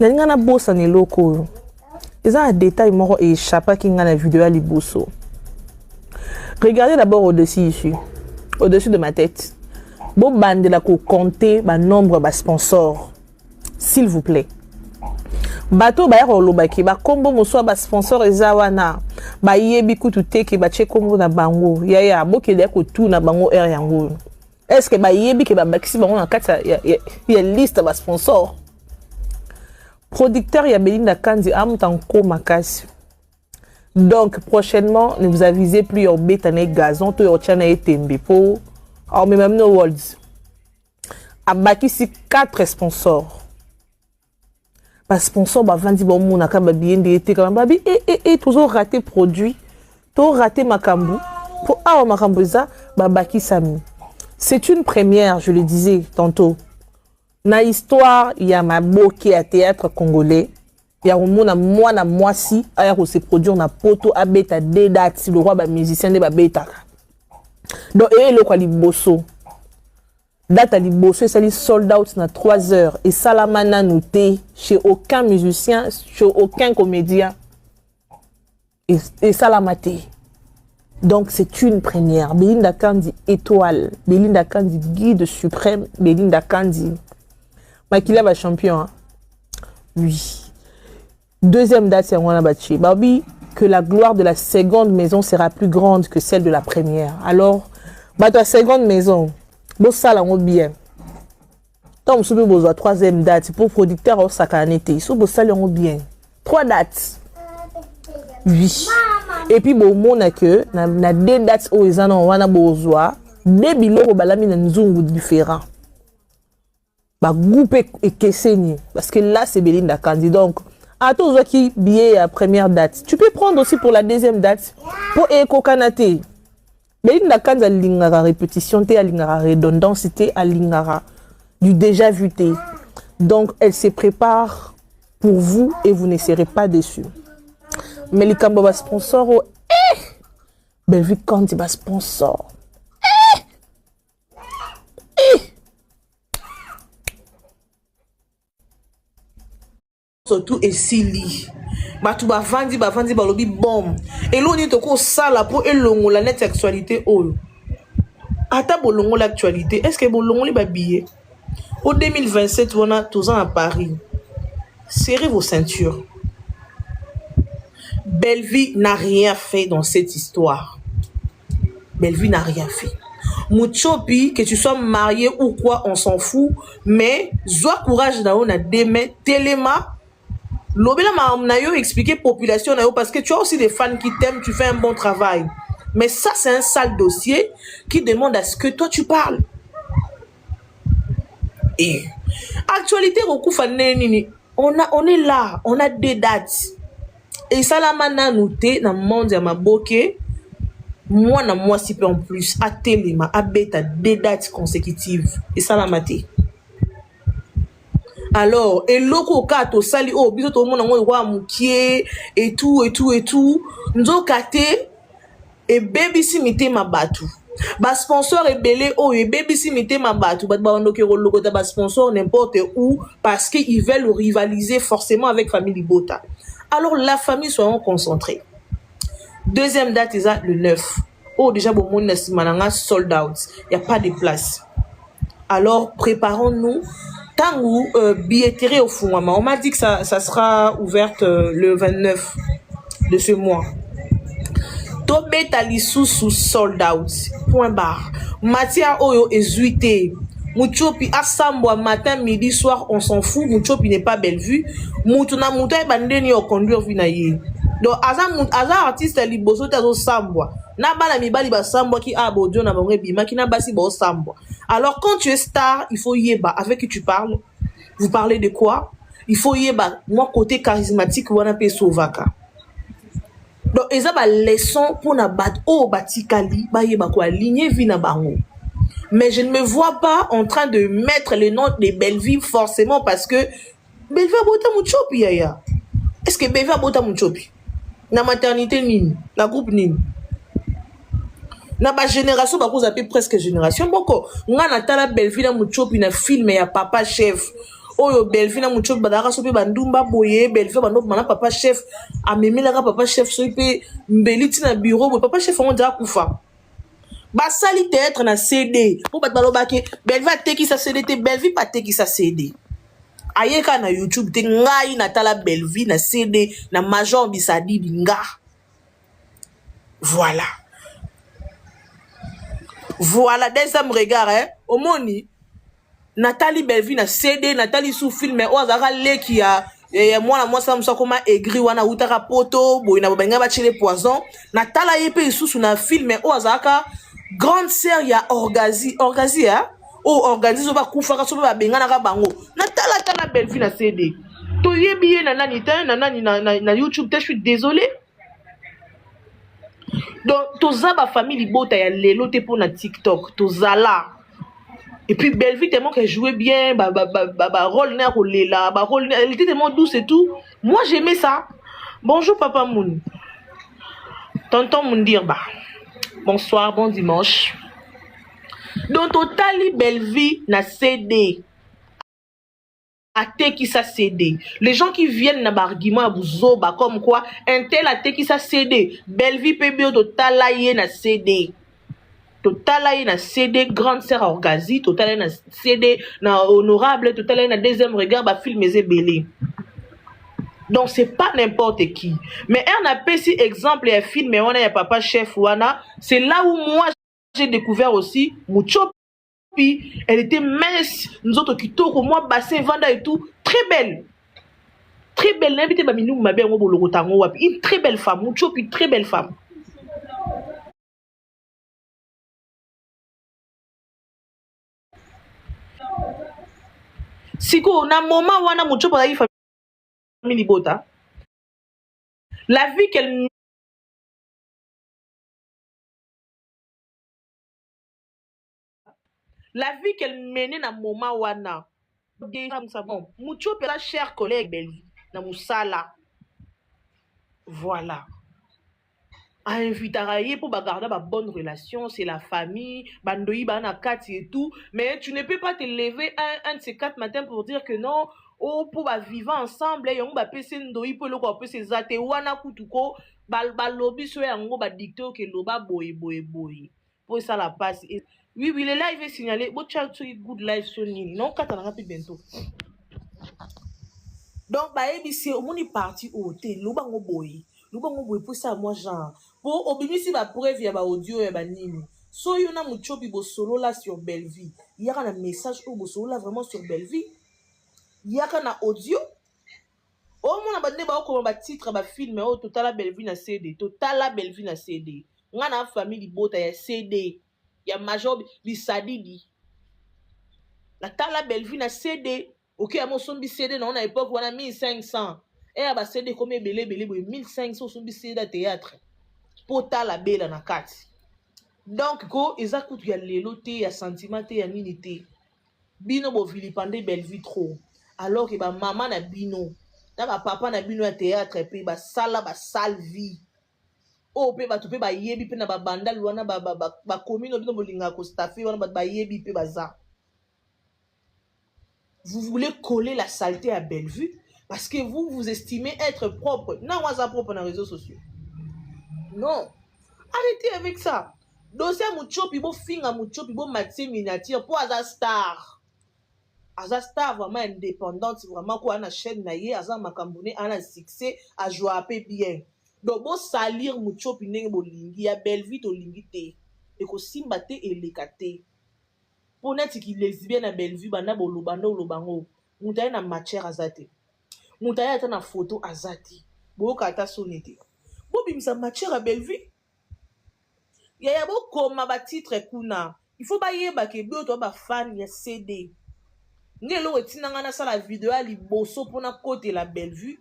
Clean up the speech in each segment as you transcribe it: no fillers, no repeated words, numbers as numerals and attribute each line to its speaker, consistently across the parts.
Speaker 1: Nalinga na bossa ni loko. Ils ont un détail moro et échappé qui n'a la vidéo à Liboso. Regardez d'abord au-dessus ici. Au-dessus de ma tête. Bon bande la ko compter ba nombre ba sponsors. S'il vous plaît. Bato ba yaro lobaki ba kombo moso ba sponsor ezawana. Ba yebi kutu teke ba che kombo na bango. Ya bokele ko tout na bango er yango. Est-ce que ba yebi ke ba maxi bango na kata ya liste ba sponsor. Producteur Yabelinda Kandi Amtanko Makasi. Donc prochainement, ne vous avisez plus au bétané gazon, tout au tchana et tembe pour au même no worlds. Abaki si 4 sponsors. Pas sponsor ba vandi bon mon akaba bien de été comme babi et toujours raté produit, tout raté makambu pour a makambuza babaki sami. C'est une première, je le disais tantôt. Na histoire, il y a ma boké à théâtre congolais. Il y a moi na moisi, il y a se produire na poto à beta des dates, le roi ba musicien de ba beta. Donc et le quoi li bosso. Date à li bosso, ça li sold out na 3 heures et salamana noté chez aucun musicien, chez aucun comédien. Et salamaté. Donc c'est une première. Belinda Kandi étoile, Belinda Kandi guide suprême, Belinda Kandi Makila va champion. Hein? Oui. Deuxième date, c'est Wana Bachi. Babi, que la gloire de la seconde maison sera plus grande que celle de la première. Alors, la seconde maison, bon ça là, on bien. Tant que vous besoin troisième date, pour producteur au sakanete, sous beau ça on bien. 3 dates. Oui. Et puis bon, mon a que na 2 dates où ils en ont wana besoin, des bilans au balami na nzungu différents. Groupe et Kesseni parce que là c'est Belinda Kandi. Donc à tous ceux qui billet à première date, tu peux prendre aussi pour la deuxième date pour Eko Kanate. Belinda Kandi a l'ingara répétition, a l'ingara redondance, a l'ingara du déjà vu. Donc elle se prépare pour vous et vous ne serez pas déçus. Mais les Kambaba sponsor Belvi Kandi va sponsor. Surtout et Sili. Batu ba vandi balobi bom. Et l'on dit que ça là pour elongo la net sexualité olo. Ata bolongo l'actualité. Est-ce que bolongo li ba billet? Au 2027 on a tous ans à Paris. Serrez vos ceintures. Belvi n'a rien fait dans cette histoire. Belvi n'a rien fait. Mouchopi, que tu sois marié ou quoi, on s'en fout. Mais, zoa courage na on a demain, téléma. L'obéla m'a expliqué population parce que tu as aussi des fans qui t'aiment, tu fais un bon travail. Mais ça, c'est un sale dossier qui demande à ce que toi tu parles. Et actualité, on est là, on a des dates. Et ça, la mana noté dans le monde de ma boké, moi, si peu en plus, à téléma, à bêta, des dates consécutives. Et ça, la maté. Alors, et loko kato sali oh biso tout le monde en roi moukier et tout. Nzo kate et baby si mité ma batu. Ba sponsor et belé oh et baby si mité ma batu. Ba ondoke loko ta ba sponsor n'importe où parce qu'ils veulent rivaliser forcément avec famille Bota. Alors la famille soyons concentrés. Deuxième date est le 9. Oh déjà bon monde na sold out. Il y a pas de place. Alors préparons-nous. Tant où billetterie au fond, on m'a dit que ça sera ouverte le 29 de ce mois. Tobé talisou sous sold out. Point barre. Matia oyo ezuité. Mouchopi asambwa matin, midi, soir, on s'en fout. Mouchopi n'est pas belle vue. Moutuna mouta e bandeni au conduire vinaye. Donc aza artiste liboso tazo sambwa. Na bala mibali ba sambwa ki abodio na bangwe bima ki na basi ba sambwa. Alors quand tu es star, il faut yeba avec qui tu parles. Vous parlez de quoi? Il faut yeba moi côté charismatique wana pe sovaka. Donc eza ba leçon pour na bat o batikali ba yeba ko aligner vi na bango. Mais je ne me vois pas en train de mettre les noms des Bellevilles forcément parce que Belleville a bota mouchopi yaya. Est-ce que Belleville a bota mouchopi? Na maternité nini, na groupe nini. Na ba génération ba vous appelez presque génération boko. Nga na tala Belleville na mouchopi na film ya papa chef. oyo Bellevue na mucho badaka so pe bandumba boye Bellevue bando mana papa chef amemelaka papa chef so pe mbeliti na bureau boye papa chef on dira kufa basali théâtre na CD po bat balobaki Bellevue ateki sa CD te Bellevue pa teki sa CD ayeka na YouTube te ngai na tala Bellevue na CD na Major Bisadi binga voilà deuxième regard omoni Nathalie Bellevue na CD Nathalie sous film o azaka leki ya mwana mwasa musa koma aigri wana utaka poto boy na babenga ba chile poison Natala yepe isusu na film o azaka grande sœur ya Orgazi o Orgazi zo ba kufaka so ba benga na bango Natala tala Bellevue na CD to yebi na nani te na nani na YouTube te je suis désolé. Donc toza ba famille bota ya lelo te pour na TikTok tozala. Et puis Bellevue tellement qu'elle jouait bien, rôle elle était tellement douce et tout. Moi j'aimais ça. Bonjour Papa Moon. Tonton Moundirba. Bonsoir, bon dimanche. Donc totali Bellevue na CD. Ate qui ça CD. Les gens qui viennent na barguiment à Bouzoba comme quoi un tel ate qui ça CD. Bellevue PBO totala ye na CD. Total na CD grande sœur Orgazi, total na CD na honorable, total na deuxième regard ba film belé. Donc c'est pas n'importe qui. Mais on a pris exemple et film mais on a papa chef wana, c'est là où moi j'ai découvert aussi Muchopi, elle était mince, nous autres qui toko moi bassin vanda et tout, très belle. Très belle, l'invité ba minou ma bien une très belle femme, Muchopi très belle femme. Siko na moment wana Muchopi a eu famille bota. La vie qu'elle menait na moment wana. Bon, Muchopi la chère collègue Bellevue na musala. Voilà. A invité pour garder ma bonne relation, c'est la famille, bandoï bana kati et tout, mais tu ne peux pas te lever un de ces 4 matins pour dire que non, oh pour vivre ensemble, yon ba pese ndoï pour le ko pese zate wana kutuko bal lobi so yango ba dicter que loba boy. Pour ça la passe. Oui, le live est signalé. Bon, tu as good live sur Nini. Non, quand on a plus bientôt. Donc, bah, c'est au monde est parti au thé. Loba ngo boy pour ça, moi, genre. Pour obéir si ma preuve, il y a audio et bah Nini. So, yon a Muchopi bo solo là sur Bellevue. Il y a un message au bo solo là vraiment sur Bellevue. Il y a un audio. Oh, mon abonné, bah, comment bah titre, bah film, oh, total la Bellevue na CD. Total la Bellevue na CD. On a une famille bota, il y a CD. Il y a Major Bisadidi. La tala Bellevue na CD. Ok, à mon sombi CD, on a époque où on a 1500. Et à ba CD, combien belé, 1500 sombi CD à théâtre. Pour tala belle na carte. Donc, go, ils écoutent, il y a l'éloté, il y a sentiment, il y a minité. Bino bo vilipande Bellevue trop. Alors que ba maman na bino. Na ba papa na bino à théâtre, et puis ba sale vie. Oh, pe ba tupe ba yebi pe na ba bandal wana ba commune bino bolinga ko staffer wana ba yebi pe baza. Vous voulez coller la saleté à Bellevue parce que vous estimez être propre. Non, WhatsApp propre dans les réseaux sociaux. Non. Arrêtez avec ça. Dossier Muchopi bo finga Muchopi bo matière miniature pour Aza Star. Aza Star vraiment indépendante, vraiment quoi na chaîne na ye Aza Makambone ana succès a jouer bien. Donc bo salir Muchopi ndenge bolingi ya Bellevue to lingi te. Et ko simba te et lekate. Pour net qui lesbienne à Bellevue bana bolobanda olobango. Mutaye na matière azate. Mutaye ata na photo azati. Bo kata sonete. Bo bimisa matière à Bellevue. Ya bo koma ba titre kuna. Il faut ba yeba ke bo to ba fan ya CD. Ngelo etinanga na sala vidéo ali boso pona côté la Bellevue.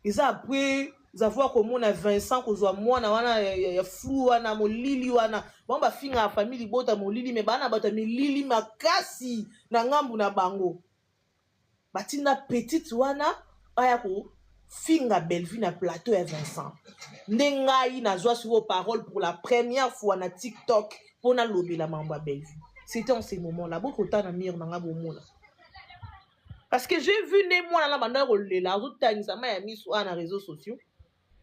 Speaker 1: Ils après avoir comme on a Vincent kozwa mwana wana ya flou wana molili wana bon ba finga famille bota molili me bana bata milili makasi na ngambu na bango batina petite wana aya ko finga Bellevue na plateau ya Vincent ndengai na zwa sur parole pour la première fois na TikTok pour na lobby la mamba Bellevue. C'était en ces moments là beaucoup temps na mire na ngabo mona Parce que j'ai vu ne moi na banda rolela azotangisa ma ya miso na réseaux sociaux.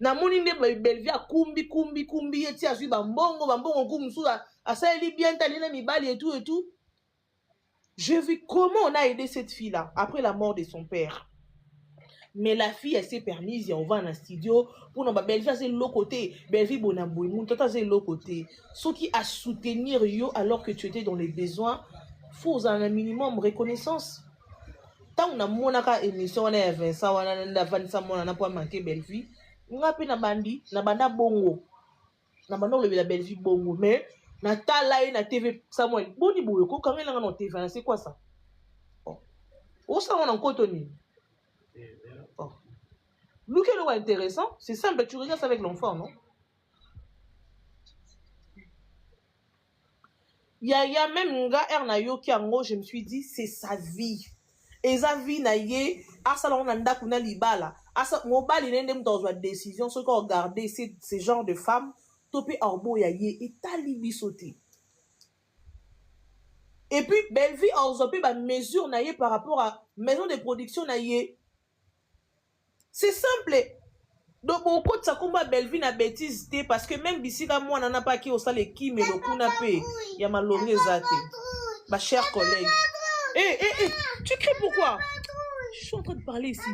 Speaker 1: Na moni nde Bellevue a kumbi eti azui bambongo kumsu a sali bien talina mibali et tout. J'ai vu comment on a aidé cette fille-là après la mort de son père. Mais la fille, elle s'est permise, on va dans le studio, pour nous, Bellevue, c'est l'autre côté. Bellevue, bonamboui, mon tata, c'est l'autre côté. Ce qui a soutenir yo alors que tu étais dans les besoins, faut un minimum reconnaissance. Tant on a mon émission, on a Vincent, on a Vanessa, on a pas manqué Bellevue. On a pu na bandi, na banda bongo. Na banda le la Bellevue bongo. Mais, na tala na TV Samuel. Boni boyoko, quand même, on a TV, c'est quoi ça? Où ça, on a cotonné? Oh. Look at le intéressant, c'est simple, tu regardes ça avec l'enfant, non? Il y a même un gars Ernayo qui en je me suis dit c'est sa vie. Et sa vie na yé, à ça on anda kuna libala. À ça mon bal il est dans une décision ce qu'on regarder ces genres de femmes topé orbo ya yé et talibi sauté. Et puis Bellevue a osé ba mesure na yé par rapport à maison de production na yé. C'est simple. Donc, beaucoup de ça combat Bellevue na bêtise parce que même ici, quand moi, on n'a pas qui au salle qui mais le coup n'a pas. Il y a malheureux zate. Ma chère collègue. Tu cries pourquoi? Je suis en train de parler ici.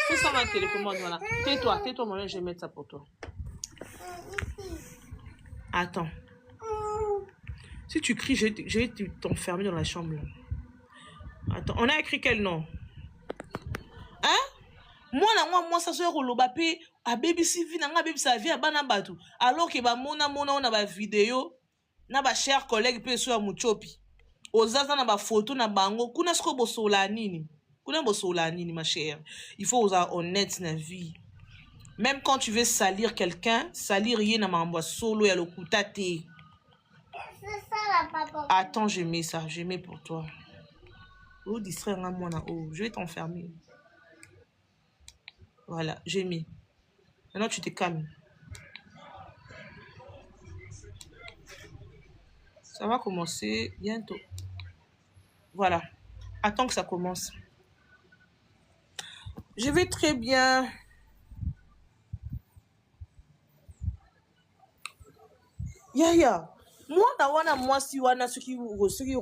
Speaker 1: Fais ça ma télécommande, voilà. Tais-toi, mon je vais mettre ça pour toi. Attends. Si tu cries, je vais t'enfermer dans la chambre. Là. Attends, on a écrit quel nom? Hein? Moi, ça se roloba pe a baby CV na nga baby sa vie a bana batu. Alors que ba mona na ba vidéo na ba cher collègue pe so muchopi. Ozaza na ba photo na bango kuna sko bosola nini? Kuna bosola nini ma chère? Il faut oser honnête na vie. Même quand tu veux salir quelqu'un, salir rien na mamba solo ya lokuta te.
Speaker 2: C'est ça la papa.
Speaker 1: Attends, je mets ça, je mets pour toi. Oh, distraire moi na oh, je vais t'enfermer. Voilà, j'ai mis. Maintenant, tu te calmes. Ça va commencer bientôt. Voilà. Attends que ça commence. Je vais très bien. Moi, si wana suki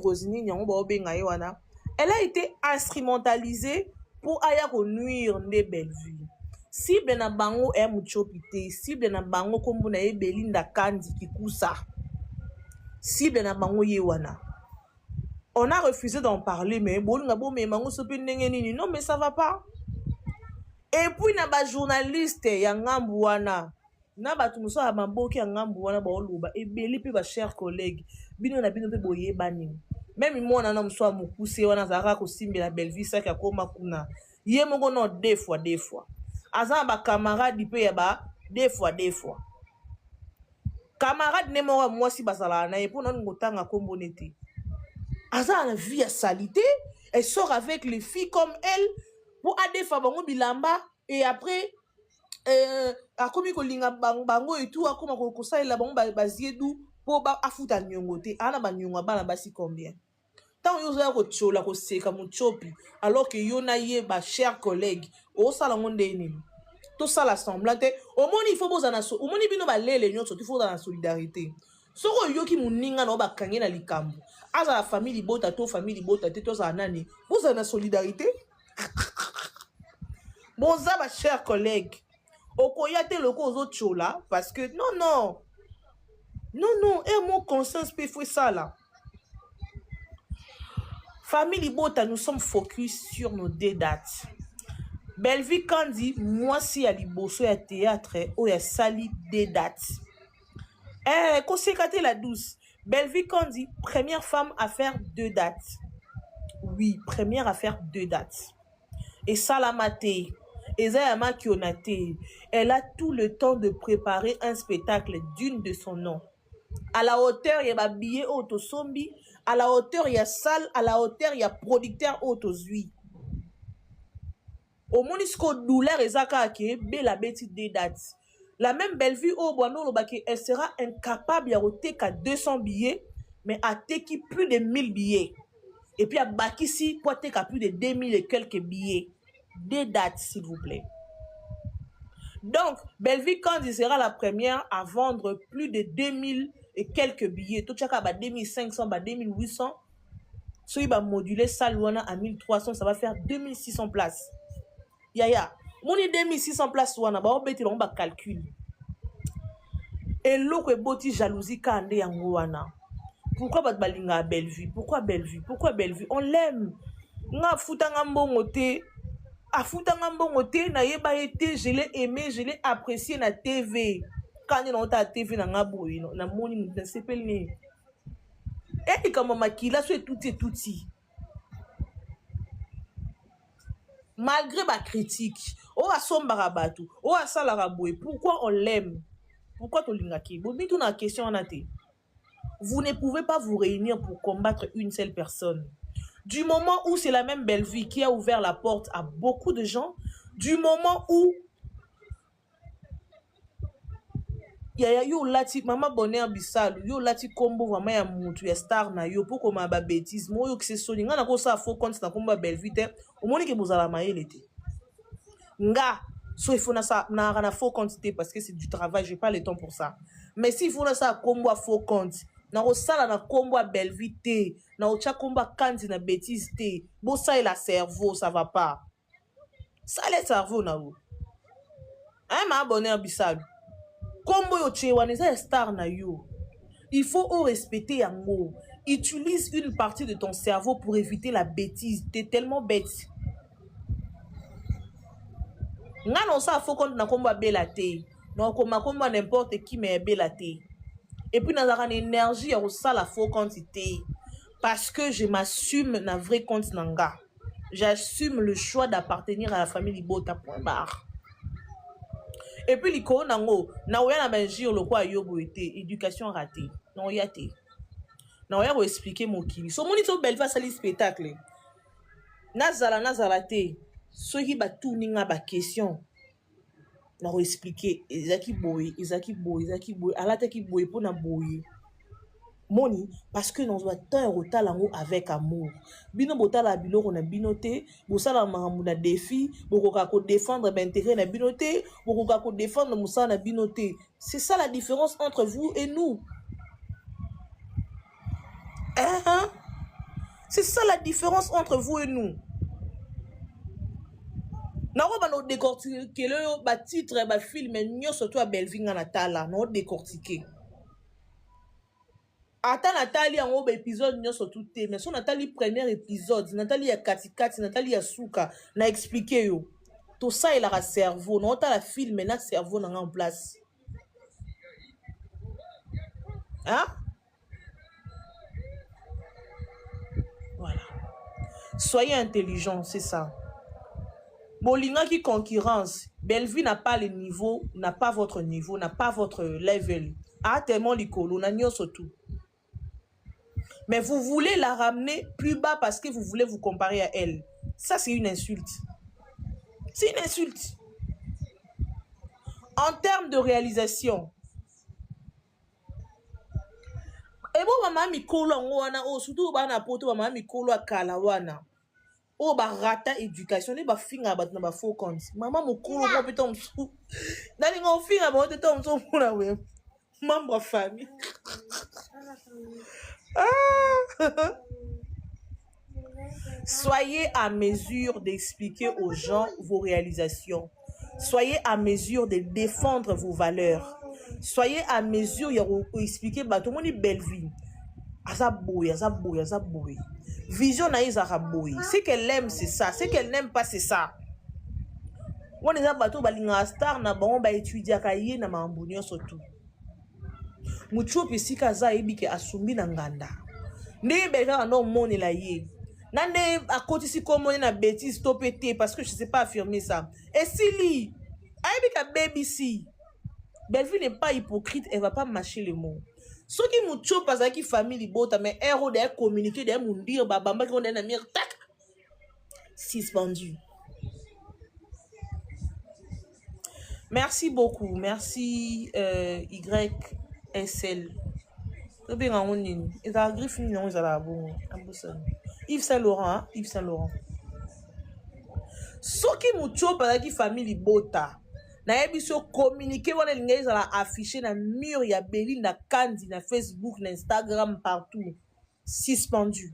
Speaker 1: Rosini nyango ba obenga ye wana. Elle a été instrumentalisée pour aya ko nuire ne Bellevue. Cible na bango e muchopite, cible na bango kombo na ye Belinda Kandi Kikusa. Cible na bango ye wana. On a refusé d'en parler, mais bon, mais mango sope nini. Non, mais ça va pas. Et puis na ba journaliste ya ngambu wana. Na ba tumuso ya mamboki ya ngambu wana ba oluba e beli pe ba chers collègues. Bino na bino pe boye bani. Même moi na mso mukuse wana zaka ko simbela Bellevue sa ka koma kuna. Ye mongo no deux fois. Aza ba camarade pe ya ba deux fois. Camarade ne mo moi si basala na e pour non ngotanga kombo nete. Aza la vie à salité, elle sort avec les filles comme elle pour ade fa bango bilamba et après a komi ko linga bango et tout a koma ko salela bango baziedu pour ba afuta nyongote ana ba nyonga bana basi combien. Tant yo za ko chola ko seka muchopi alors que yo na ye ba chers collègues o sala ngonde nini. Tout ça l'assemblage au monde il faut bozana so au monde bino ba lele nyonso il faut dans la solidarité. Soko yoki muninga no ba kange na likambo. Aza la famille bota to famille bota te to za nani. Vous avez la solidarité? Bon ça ma chers collègues. Okoyate loko ozo chola parce que non et mon conscience peut faire ça là. Famille bota nous sommes focus sur nos deux dates. Bellevue Kandi moi si à liboso ya théâtre ou ya sali deux dates. Consécrater la douce. Bellevue Kandi, première femme à faire 2 dates. Oui, première à faire 2 dates. Et Salamate, Ezayama Kionate, elle a tout le temps de préparer un spectacle digne de son nom. À la hauteur, il y a billet autosombi. À la hauteur, il y a salle. À la hauteur, il y a producteur autosui. Au monisco douleur ezaka ke bela beti 2 dates. La même Bellevue au Boano Lobake, elle sera incapable de qu'à 200 billets, mais à teki plus de 1000 billets. Et puis à Bakissi, peut-être qu'à plus de 2000 et quelques billets. Des dates, s'il vous plaît. Donc, Belleville, quand il sera la première à vendre plus de 2000 et quelques billets, tout chacun à 2500, 2800, soit il va moduler ça à 1300, ça va faire 2600 places. Yaya, mon 2600 places, on va calcul. Et l'autre boti jalousie kande yangoana. Pourquoi pas balinga à Belleville? Pourquoi Belleville? Pourquoi Belleville? On l'aime. Nga futanga mbongote. A futanga mbongote na yeba été, je l'ai aimé, je l'ai apprécié na TV. Quand on a TV na ngaboui, na moni moutan s'appelle ne. Et comme makila soit tout et touti. Malgré ma critique, on a son barabatu, on a ça la raboué. Pourquoi on l'aime? Pourquoi tu l'ingaki? Bon, mais tout la question en a été. Vous ne pouvez pas vous réunir pour combattre une seule personne. Du moment où c'est la même Belleville qui a ouvert la porte à beaucoup de gens, du moment où yo lati mama bonheur bisalu yo lati kombo vraiment ya mutu ya star na yo pour koma ba bêtise mo yo que c'est soni nga na ko sa faux compte na komba Belleville te o moni ke bozala mayele te nga so il faut na ça na faux compte te parce que c'est du travail, j'ai pas le temps pour ça. Mais si il faut na ça kombo faux compte na ko sala na kombo Belleville te na o cha komba kandi na bêtise te bo ça et la cerveau ça va pas ça le cerveau na wo hein ma bonheur bisalu Combo yo chewaneza star na yo. Il faut respecter yango. Utilise une partie de ton cerveau pour éviter la bêtise. T'es tellement bête. Nga non ça faut qu'on na combo belate. Non comme combo n'importe qui mais belate. Et puis dans une énergie au ça la faux quantité parce que je m'assume na vrai compte nanga. J'assume le choix d'appartenir à la famille Libota point barre. Et puis l'icône nango na oya na benjir le quoi yobo été éducation ratée non yate na oya ko expliquer mokili so moni to Belleville sali spectacle nazala te soki ba tuninga ba question na ko expliquer ezaki boy alata ki boy pona boy moni parce que nous attend retard lango avec amour bino botala biloko na binoté bosala makambo na défi bokoka ko défendre l'intérêt na binoté bokoka ko défendre musa na binoté. C'est ça la différence entre vous et nous. Hein? C'est ça la différence entre vous et nous. Na ko ba no décortiquer le ba titre ba film nyo surtout à Belleville na tala no décortiquer. Attends Nathalie en haut épisode nous sur tout mais son Nathalie premier épisode Nathalie a katikati Nathalie a souka n'a expliqué yo tout ça il a un cerveau non t'as la film mais là cerveau n'a en place hein voilà soyez intelligents c'est ça Bolinga qui concurrence Belleville n'a pas le niveau n'a pas votre niveau n'a pas votre level ah tellement l'icolo n'a nyo surtout. Mais vous voulez la ramener plus bas parce que vous voulez vous comparer à elle. Ça, c'est une insulte. C'est une insulte. En termes de réalisation. Et bon, maman, mikolo wana, oh, surtout, bana poto, maman, mikolo kalawana. Oh, ba rata éducation, les ba finga bat na ba faux compte. Maman, mokolo, moi, putain, m'sou. Nani, mon finga, moi, putain, m'sou, mouna, ouais. Membre famille. Ah. Soyez à mesure d'expliquer aux gens vos réalisations. Soyez à mesure de défendre vos valeurs. Soyez à mesure d'expliquer bah tout le monde est Belleville. Azaboui. Vision naïs araboui. Ce qu'elle aime c'est ça. Ce qu'elle n'aime pas c'est ça. On est à bateau balinga star na bon ba étudier akaye na mambunyo surtout. Mucho pesika za ebike asumbi na nganda. Ne beka no moni la ye. Nande à côté si comme on na bêtise stopé parce que je sais pas affirmer ça. Et si ebika baby si. Belleville n'est pas hypocrite, elle va pas mâcher les mots. Ce qui mucho pas qui famille bota mais héros de communiquer de mon dire babamba qui on est na mire tac. Suspendu. Merci beaucoup. Merci YSL. Très bien, on est. Et la griffe, non, ils ont la bonne. Yves Saint Laurent, hein? Yves Saint Laurent. Soki mucho bazaki famille bota. Na ebiso communiquer wana lingai za afficher na mur ya Beli na Kandi na Facebook na Instagram partout suspendu.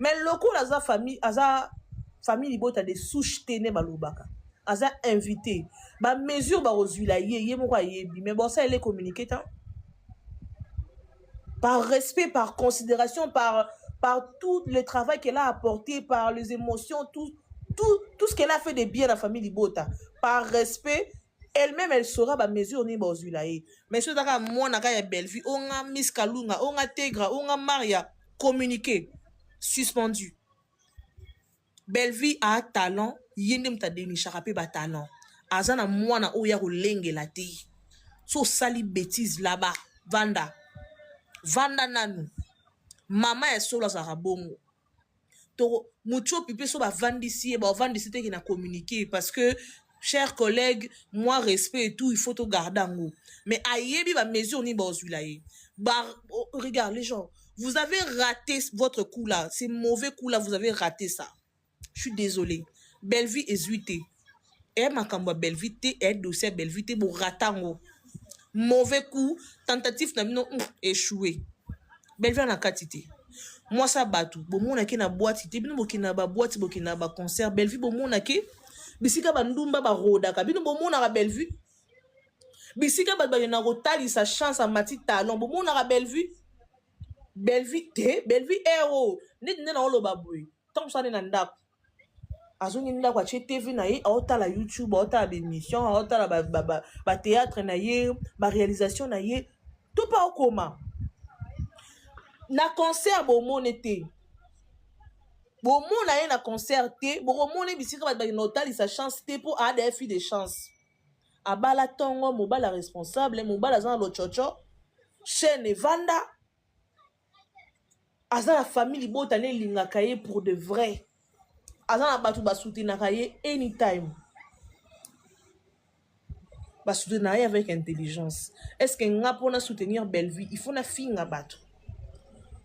Speaker 1: Mais loko la famille bota de souche tene balobaka. Aza invité. Ba mesure ba ozula ye moko yebi mais bon ça elle est communiqué tant. Par respect, par considération, par tout le travail qu'elle a apporté, par les émotions, tout ce qu'elle a fait de bien à la famille Libota. Par respect, elle-même, elle saura ba mesure ni bozulaye. Mais ce que moi, na kaya Bellevue, on a Miss Kalunga, on a Tegra, on a Maria, communiqué, suspendu. Bellevue a talent, yendem ta deni charape ba talent. Azana moi na oya ko lenge la te. So sali bêtise là-bas, Vanda. Vanda nanu mama ya solo za rabongo to mucho pipe so ba vandisi te qui na communiquer parce que chers collègues moi respect et tout il faut te garder en mais ayebi ba mesure ni bozulaye regarde les gens vous avez raté votre coup là c'est mauvais coup là vous avez raté ça je suis désolé Bellevue ezuité et makambo Bellevue et dossier Bellevue bo ratango mauvais coup tentative na bino échoué Bellevue na katité moi ça batou bon mona ke na boîte té bino bokina ba boîte bokina ba concert Bellevue bon mona ke bisika ba ndumba ba roda ka bino bon mona ka Bellevue bisika ba na rotali sa chance à mati talon bon mona ka Bellevue héros nit na oloba boy tant ça na ndako azongi ndako ache TV na ye aotala YouTube aotala émission aotala ba théâtre na ye ba réalisation na ye tout pas au coma na concert bomone te bomona ye na concert te bomone bisika ba notali sa chance te pour ADF de chance abala tongo mobala responsable mobala za lo chocho chaîne Vanda aza la famille botane lingaka ye pour de vrai aza na batu ba soutenaka ye anytime ba soutenir avec intelligence est-ce que nga pona soutenir Bellevue il faut na finga batu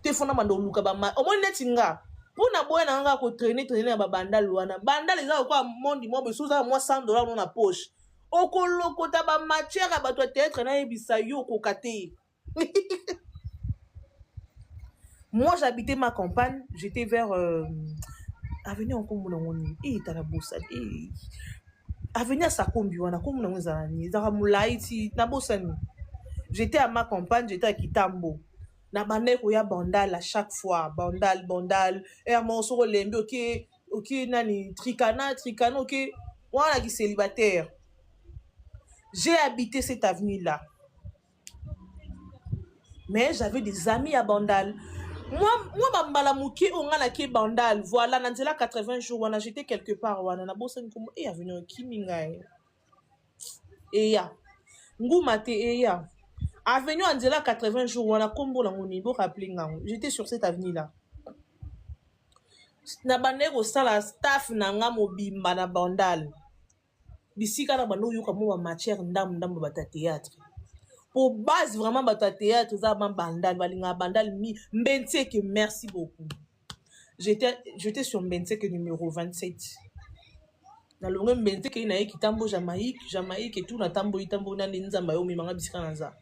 Speaker 1: te fona mando luka ba ma o moni netinga pona boya na nga ko traîner ba bandal wana bandal eza ko mondi mo besuza moi $100 dans la poche o ko lokota ba matière ba to théâtre na ebisa yo ko kate. Moi j'habitais ma campagne, j'étais vers avenue en kombo na ngoni tarabosa avenue Sakombi wana kombo na ngeza ni za mulaiti na bosani. J'étais à ma campagne, j'étais à Kitambo. Na bandeko ya bandal à chaque fois bandal et mon soro lembe OK nani tricana OK wana qui célibataire. J'ai habité cette avenue là. Mais j'avais des amis à Bandal. Moi bambala muki ongana ki Bandal. Voilà nanzela 80 jours wana j'étais quelque part wana na bosa nkomo avenue kiminga ya nguma te ya avenue Anzela 80 jours wana kombo na ngoni bo rappeler ngango j'étais sur cette avenue là na bandeko sala staff na nga mobimba na Bandal bisika na bando yoka mo ba matière ndam bata théâtre pour base vraiment bata théâtre za Bandal balinga Bandal mi Mbenseke merci beaucoup j'étais sur Mbenseke numéro 27 na longue Mbenseke na Kitambo Jamaïque et tout na tambo na nzamba yo mi manga bisika na za.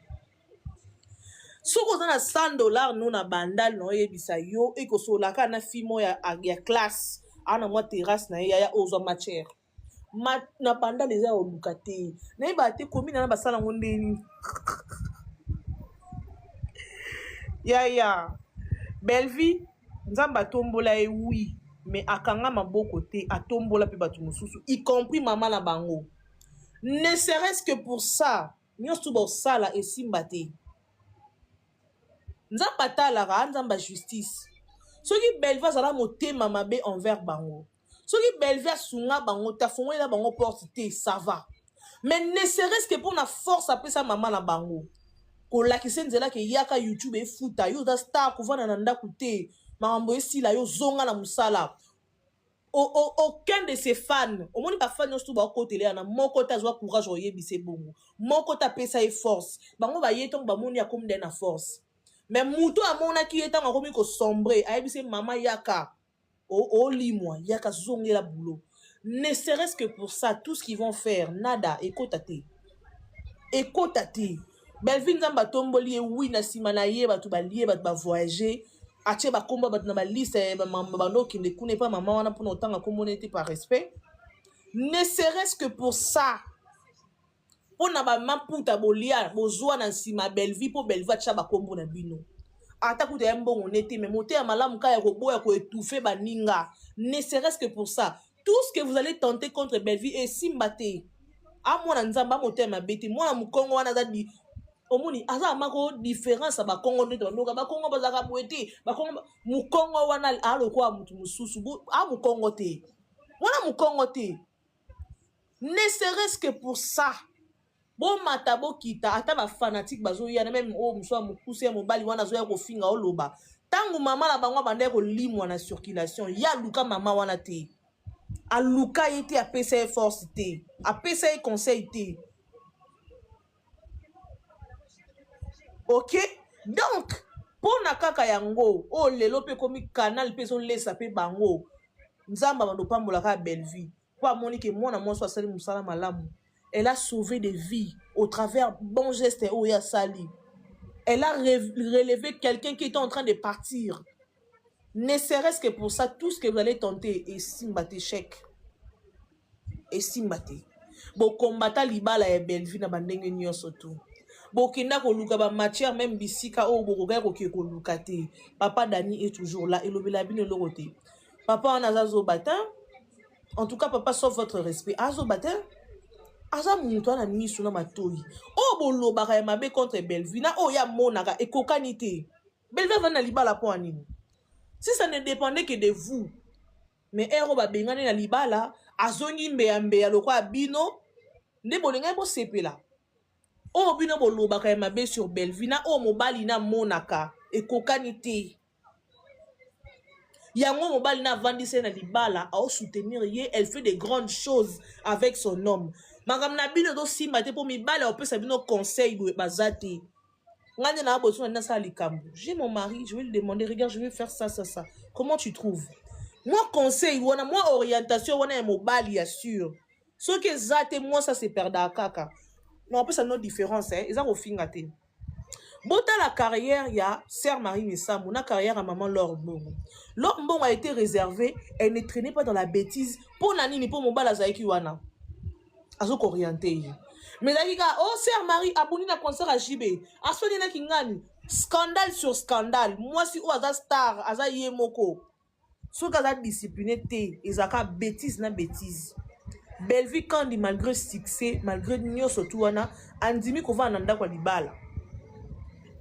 Speaker 1: Soko za na $100 no na Bandal no yebisa yo e ko solaka na fimo ya classe ana moi terrasse na ya ozo matière na Bandal les a olukate na ba te commune na basala ngondeni ya Bellevue nzamba tombola e oui mais akanga maboko te atombola pe batu mususu y compris maman na bango ne serait-ce que pour ça nyonso bo sala et simbate nzamba talaka nzamba justice soki Bellevue azala motema mabe envers bango soki Bellevue asunga bango ta fongola bango porte te ça va mais ne serait-ce que pour na force après ça maman na bango ko lakise nzela ke yaka YouTube e futa yo da star kuvana na ndaku te mambo esila yo zonga na musala aucun de ses fans au moins ba fans nyonso ba kotele na moko ta zwa courage oyebise bongo moko ta pesa e force bango ba yeton ba moni ya comme na force mais muto amona ki yetan akomi ko sombre ayebise mama yaka
Speaker 3: limwa yaka zongela boulot. Ne serait-ce que pour ça, tout ce qu'ils vont faire, nada, ekotate. Ekotate. Belvin Zamba tomboli oui na simana ye batu balie batu ba voyager. Ache ba komba batu na ba liste bando qui ne connaît pas maman wana pour autant comme on était par respect. Ne serait-ce que pour ça. Pour na ba maputa bolia bozwa na sima Belvi pour Belva cha ba kombo na bino. Ata kuta yambo on était mais moté ya malamu ka ya ko boya ko étouffer baninga. Ne serait-ce que pour ça. Tout ce que vous allez tenter contre Belvi est simbate. A mona nzamba moté ma bete mona mukongo wana za di omoni aza mako différence ba kongo ndeto ndoka ba kongo bazaka boete ba kongo mukongo wana aloko mutu mususu a mukongo te. Wana mukongo te. Ne serait-ce que pour ça. Bon matabo kita ata ba fanatique bazo ya même o muswa mukuse mobali wana zo ya ko finga oloba. Tangu mama la bangwa bande ko limwa na circulation ya luka mama wana te. A luka yete a PCA force te. A PCA conseil te. OK? Donc, pour na kaka yango, o lelo pe komi canal pe so lesa pe bango. Nzamba bando pambola ka belle vie. Kwa moni ke mwana mwa sali musala malamu. Elle a sauvé des vies au travers bon geste ou ya sali. Elle a relevé quelqu'un qui était en train de partir. Ne serait-ce que pour ça, tout ce que vous allez tenter est simbate chèque. Et simbate. Bo combattre libala e belvi na bandenge nyonso tout. Bo kinda ko luka ba matière même bisika o bo ko ko lukate. Papa Dani est toujours là et lobela bino loroté. Papa on a zazo batin. En tout cas papa sauf votre respect. Azo batin. Aza muto na misu na matoi. O bolo baka ya mabe contre Belvi na o ya monaka e kokanité. Belvi va na libala po anini. Si ça ne dépendait que de vous. Mais ero ba bengane na libala azongi mbe ya lokwa bino ne bolinga bo sepela. O bino bolo baka ya mabe sur Belvi na o mobali na monaka e kokanité. Yango mobali na vandise na libala a soutenir ye, elle fait de grandes choses avec son homme. Magam na bino do simate pour mi bala o peut sa bino conseil do bazate. Ngane na boso na sa likambo. J'ai mon mari, je vais lui demander regarde, je vais faire ça. Comment tu trouves? Moi conseil wana, moi orientation wana mobali assure. Ce que zate moi ça c'est perda kaka. Non, on peut ça notre différence hein, ils ont au fingate. Bota la carrière, il y a Sœur Marie Messamou, la carrière à maman Laure Mbongo. Laure Mbongo a été réservée, elle ne traînait pas dans la bêtise pour Nani ni pour Mobala Zaiki Wana. Azok orienté. Mais là, oh Sœur Marie, abonné na concert à JB. Aswani na kingani. Scandale sur scandale. Moi si ou aza star, aza yemoko. So kaza discipliné te, ezaka bêtise na bêtise. Belvi kandi malgré succès, malgré nyo surtout wana, andimi ko va nanda kwa libala.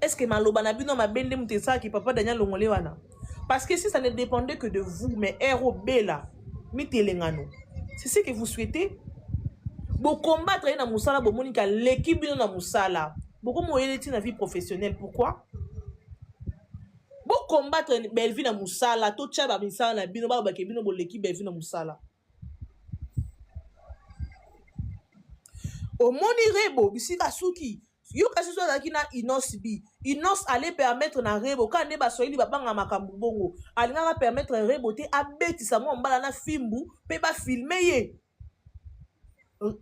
Speaker 3: Est-ce que maloba na bino mabende mutesa ki papa Daniel Longole wana? Parce que si ça ne dépendait que de vous, mais héros bela, mitelengano. C'est ce que vous souhaitez? Bo combattre na musala bo monika l'équipe bino na musala. Beaucoup moyeleti na vie professionnelle. Pourquoi? Bo combattre belvi na musala, to tcha ba misala na bino ba ke bino bo l'équipe belvi na musala. Au moni rebo bisika suki yo kasi so zaki na inos bi inos allait permettre na rebo quand ne ba soyili ba banga makambu bongo alinga permettre rebo te abeti sa mo mbala na fimbu pe ba filmer ye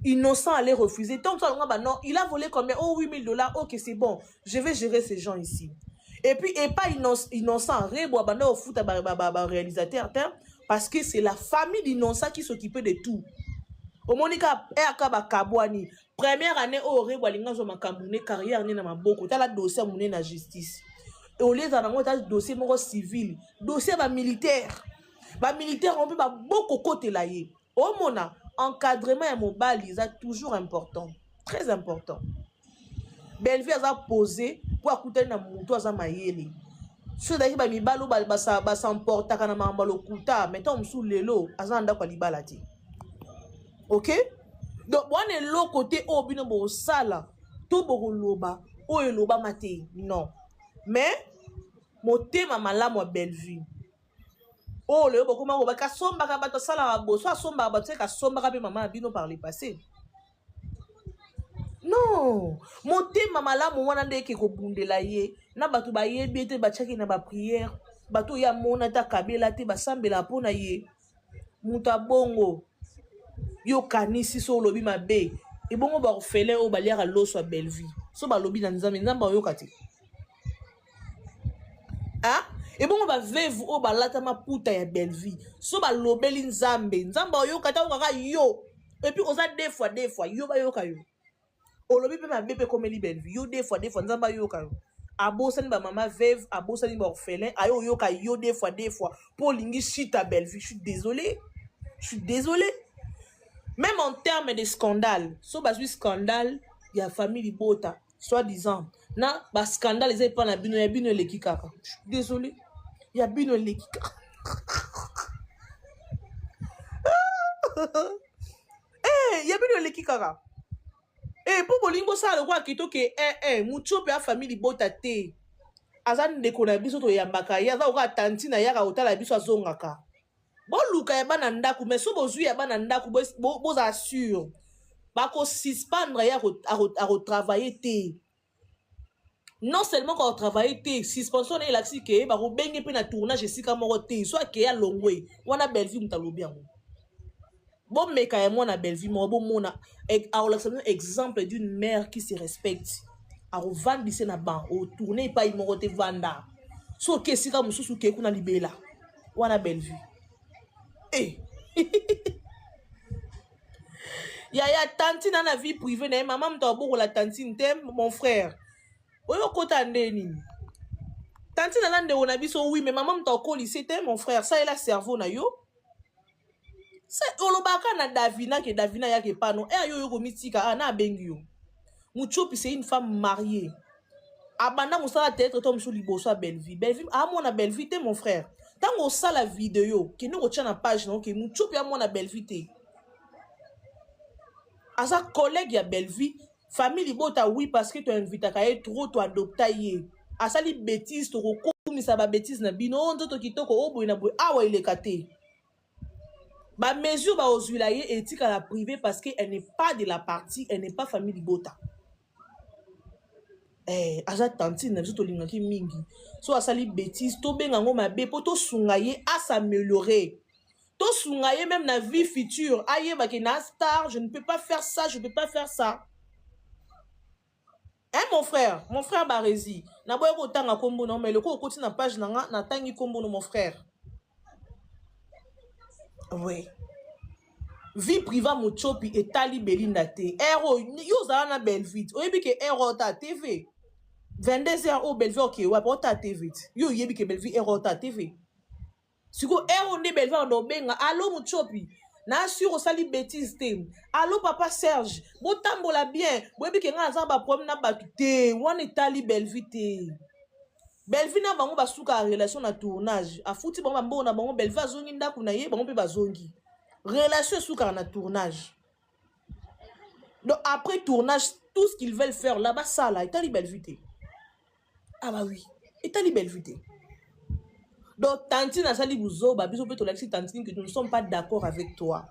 Speaker 3: innocent allait refuser tant ça ba non il a volé combien oh $8,000 OK c'est bon je vais gérer ces gens ici et puis et pas innocent rebo ba no foot ba réalisateur parce que c'est la famille d'innocent qui s'occupait de tout. Au monika akaba kabwani première année au rebo linga zo makambune carrière ni na maboko tala dossier mune na justice et au lieu d'en avoir dossier moko civil dossier ba militaire on peut ba beaucoup côté là yé au mona encadrement ya mobali ça toujours important très important Belvi a posé pour écouter na muto za mayele so daki ba mibalo ba s'emporta kana mambalo kuta mettons sous lelo azanda kwa libala ti. OK? Donc, on est l'autre côté, au bino bo sala, tout bo loba, o loba mate, non. Mais, moté ma mala mo belle vie. Oh, le bo comment ka somba ka bato sala bo, soit somba ba ka somba ka pe maman bino par le passé. Non, moté ma mala mo wana de ke ko bundela ye, na bato ba ye biete ba chaki na ba prière. bato ya mona ta kabela te basambela pona ye muta bongo yo kanisi so lobi mabe e bongo ba orphelin o baliaka loso a Belleville so balobi na nzambe nzambe oyoka te ah e bongo ba veuve o balata maputa ya Belleville so balobeli nzambe nzambe oyoka ta okaka yo et puis oza deux fois yo bayoka yo olobi pe mabe pe komeli Belleville yo deux fois nzambe oyoka yo abosani ba mama veuve abosani ba orphelin ayo oyoka yo deux fois pour lingi chita Belleville je suis désolé même en termes de scandale so bazwi scandale ya famille libota soi-disant na ba scandale eza epa na bino ya bino eleki kaka je suis désolé ya bino eleki kaka ya bino eleki kaka po bolingi bosala lokwa kitoke Muchope ya famille libota te aza ndeko na biso toyambaka ye aza koka tanti na yaka kotala biso azongaka boluka ya bana ndako mais so bozwi ya bana ndako boza sûr bakosuspendre ye akotravaille te non seulement kotravaille te suspension na elakisi ke bakobenge mpe na tournage esika moko te so akeya longwe wana Belleville mutu alobi yango bomeka ya mwana Belleville moko bomona akolakisa bino exemple d'une mère qui se respecte akovandise na ban otourne epai moko te vanda so oke esika mosusu ke kuna libela wana Belleville ya tantine na vie privée na ye mama mutu abokola tantine te mon frère oyo kota ndeni tantine na ndeko na biso oui mais mama mutu akolise te mon frère ça ela cerveau na yo olobaka na Davina ke Davina yake pano ayo yo komitika na abengi yo Muchope c'est une femme mariée abanda mosala peut-être to msou liboso a Belleville amona Belleville te mon frère tango osala vidéo ke no kotia na page na ke Muchope amona Belleville te aza collègue ya Belleville famille libota oui parce que tu invitaka ye trop to adopta ye asali bêtise to kokumisa ba bêtise na bino nzoto kitoko oboy na boy awa ileka te ba mesure ba ozwila ye etika la privée parce que elle n'est pas de la partie elle n'est pas famille libota aza tantine na biso tolingaki mingi so asali bêtise tobenga ngo mabe po tosunga ye à s'améliorer tosunga ye même na vie future ayebake na star je ne peux pas faire ça mon frère Barezi na boye kotanga kombo na mais le ko okoti na page na nga na tangi kombo no mon frère oui vie privée Muchope etali Belinda te ero yo za na Belleville oyebi ke ero ta TV 22h au Belleville ok wa ta TV yo yebi ke Belleville ero ta TV siko ero ndi Belleville ndo benga allo Muchope na sur osali bêtise te allo papa Serge botambola bien boyebi ke nga za ba problème na batu te wana etali Belleville te Belleville na bango basuka relation na tournage afuti bango mbo na bango Belleville azongi ndako na ye bango pe bazongi relation suka na tournage donc après tournage tout ce qu'ils veulent faire là-bas ça là etali Belleville te ah bah oui etali Belleville te donc tantine asali buzoba biso pe tolakisi tantine que nous ne sommes pas d'accord avec toi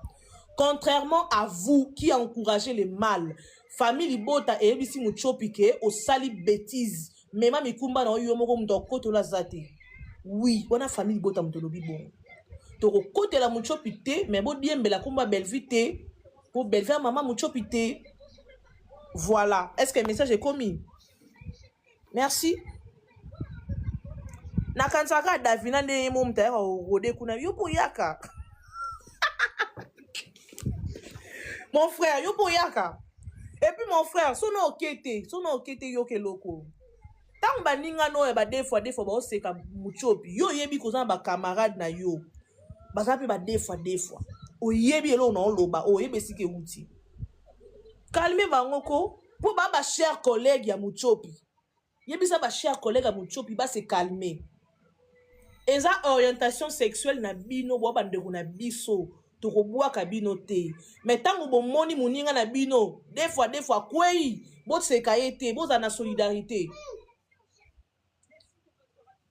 Speaker 3: contrairement à vous qui encouragez le mal famille libota et ebisi Muchope ke osali bêtise mema mikumba na yo moko muto kotola zate oui wana famille libota muto lobi bon toko kotela Muchope te mais bo diembela kumba Belleville te pour Belleville maman Muchope te voilà est-ce que le message est commis merci na kansaka Davina nde mo mta ya rode kuna yo boyaka mon frère yo boyaka et puis mon frère sono okete yo keloko tant baninga no ba deux fois ba oseka Muchope yo yebi kozana ba camarade na yo baza pe ba deux fois oyebi elo na oloba oyebe sike uti calme bangoko pour ba cher collègue ya Muchope yebi sa ba cher collègue ya Muchope ba se calmer eza orientation sexuelle na bino bo bandeko na biso tokobwaka bino te mais tango bomoni muninga na bino deux fois kwei boseka ye te boza na solidarité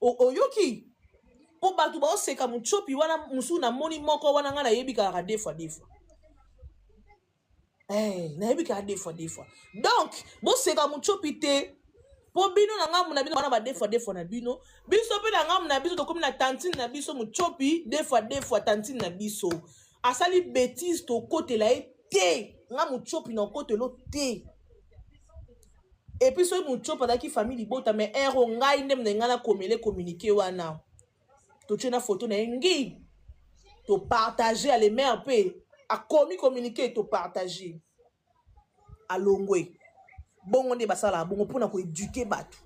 Speaker 3: oyoki po bato baoseka Muchope wana musu na moni moko wana nga nayebi kaka deux fois nayebi kaka deux fois donc boseka Muchope te Po bino na ngamu na bino wana ba deux fois na bino. Biso pe na ngamu na biso to comme na tantine na biso muchopi deux fois tantine na biso. Asali bêtise to côté la té. Ngamu chopi na côté lo té. Et puis so muchopi adaki famille bota mais ero ngai ndem na ngana komele communiquer wana. To tena photo na ngi. To partager à les mères pe a commis communiquer to partager. Alongwe. Bongo nde basala bongo pona ko éduquer batu.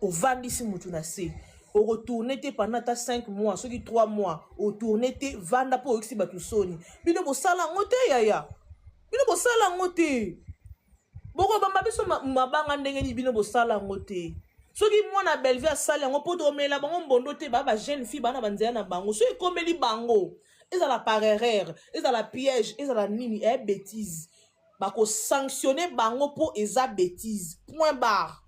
Speaker 3: O vandisi mutu na se. O retourner te pendant ta 5 mois, ceux qui 3 mois, o tourner te vanda po oxi batu soni. Bino bo sala ngote yaya. Bino bo sala ngote. Boko bamba biso mabanga ndenge ni bino bo sala ngote. Soki mwana Bellevue asali yango poto omela bango mbondo te ba jeune fille bana banzela na bango. So ekomeli bango. Ezala par erreur, ezala piège, ezala nini e bêtise. Bako sanctionner bango po eza bêtise. Point barre.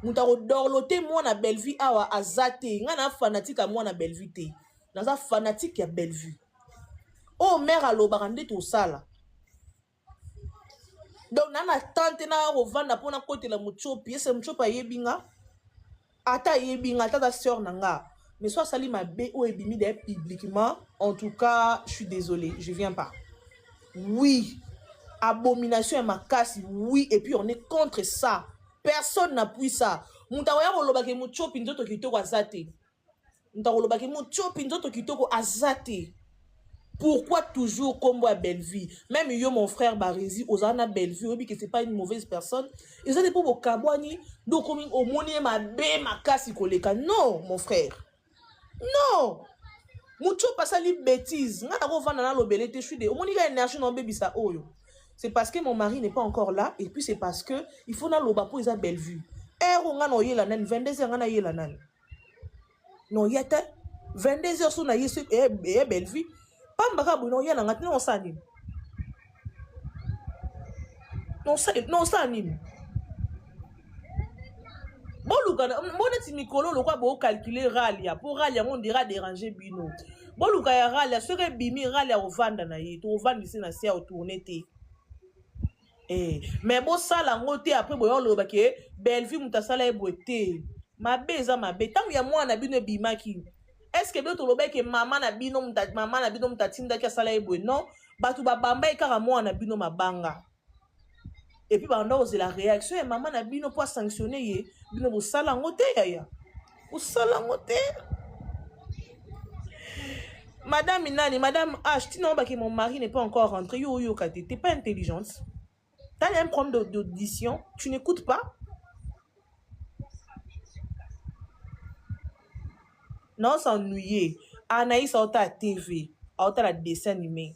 Speaker 3: Moutaro dorloté mwana Bellevue awa azate. Ngana fanatique a mwana Bellevue te. Naza fanatique ya Bellevue. Oh mère alobaka nde to sala. Donc nana tante na rovanda pona kote la muchopi. Ese muchopi ayebinga. Ata yebinga ata sœur nanga. Mais soit sali ma bé ou ebimi de publiquement. En tout cas, je suis désolé, je viens pas. Oui. Abomination et ma casse, oui, et puis on est contre ça. Personne n'appuie ça. Moutawaya rolobake muchopi nzoto kitoko azate. Moutawolobake muchopi nzoto kitoko azate. Pourquoi toujours combo à Bellevue? Même yo mon frère Barizi, Ozana Bellevue, oui que c'est pas une mauvaise personne. Ils ont des pauvres kabouani, donc comme au monier ma bé ma casse koleka. Non, mon frère. Non. Mucho pasali bêtise. Nga na vanda na lobele te chude. Au moniga énergie non baby ça oyo. C'est parce que mon mari n'est pas encore là et puis c'est parce que il faut na loba pour isa Bellevue. Ero nga no yela nan 22h nga na yela nan. Non yete 22h so na yesu Bellevue. Pambaka bu no yela ngati no sani. Non sani. Bon luka mona ti mikolo lo kwa bo calculer ralia pour ralia on dira déranger bino. Bon luka ya ralia ce que bimi ralia o vanda na yi to vanda ici na sia o tourner te. Mais bon ça la ngote après boyo lo ba ke Bellevue mutasala e boete. Ma beza ma be tangu ya mwana bino bimaki. Est-ce que d'autres lobe ke maman na bino mutatinda ki sala e boe non batu ba bamba e kara mwana bino mabanga. Et puis pendant c'est la réaction et maman na bino pour sanctionner ye bino bo sala ngote yaya. Bo sala ngote. Madame Inani, Madame H, tu n'as pas que mon mari n'est pas encore rentré. Yo kate, t'es pas intelligente. T'as un problème d'audition, tu n'écoutes pas. Non, s'ennuyer. Anaïs a la TV, a la dessin animé.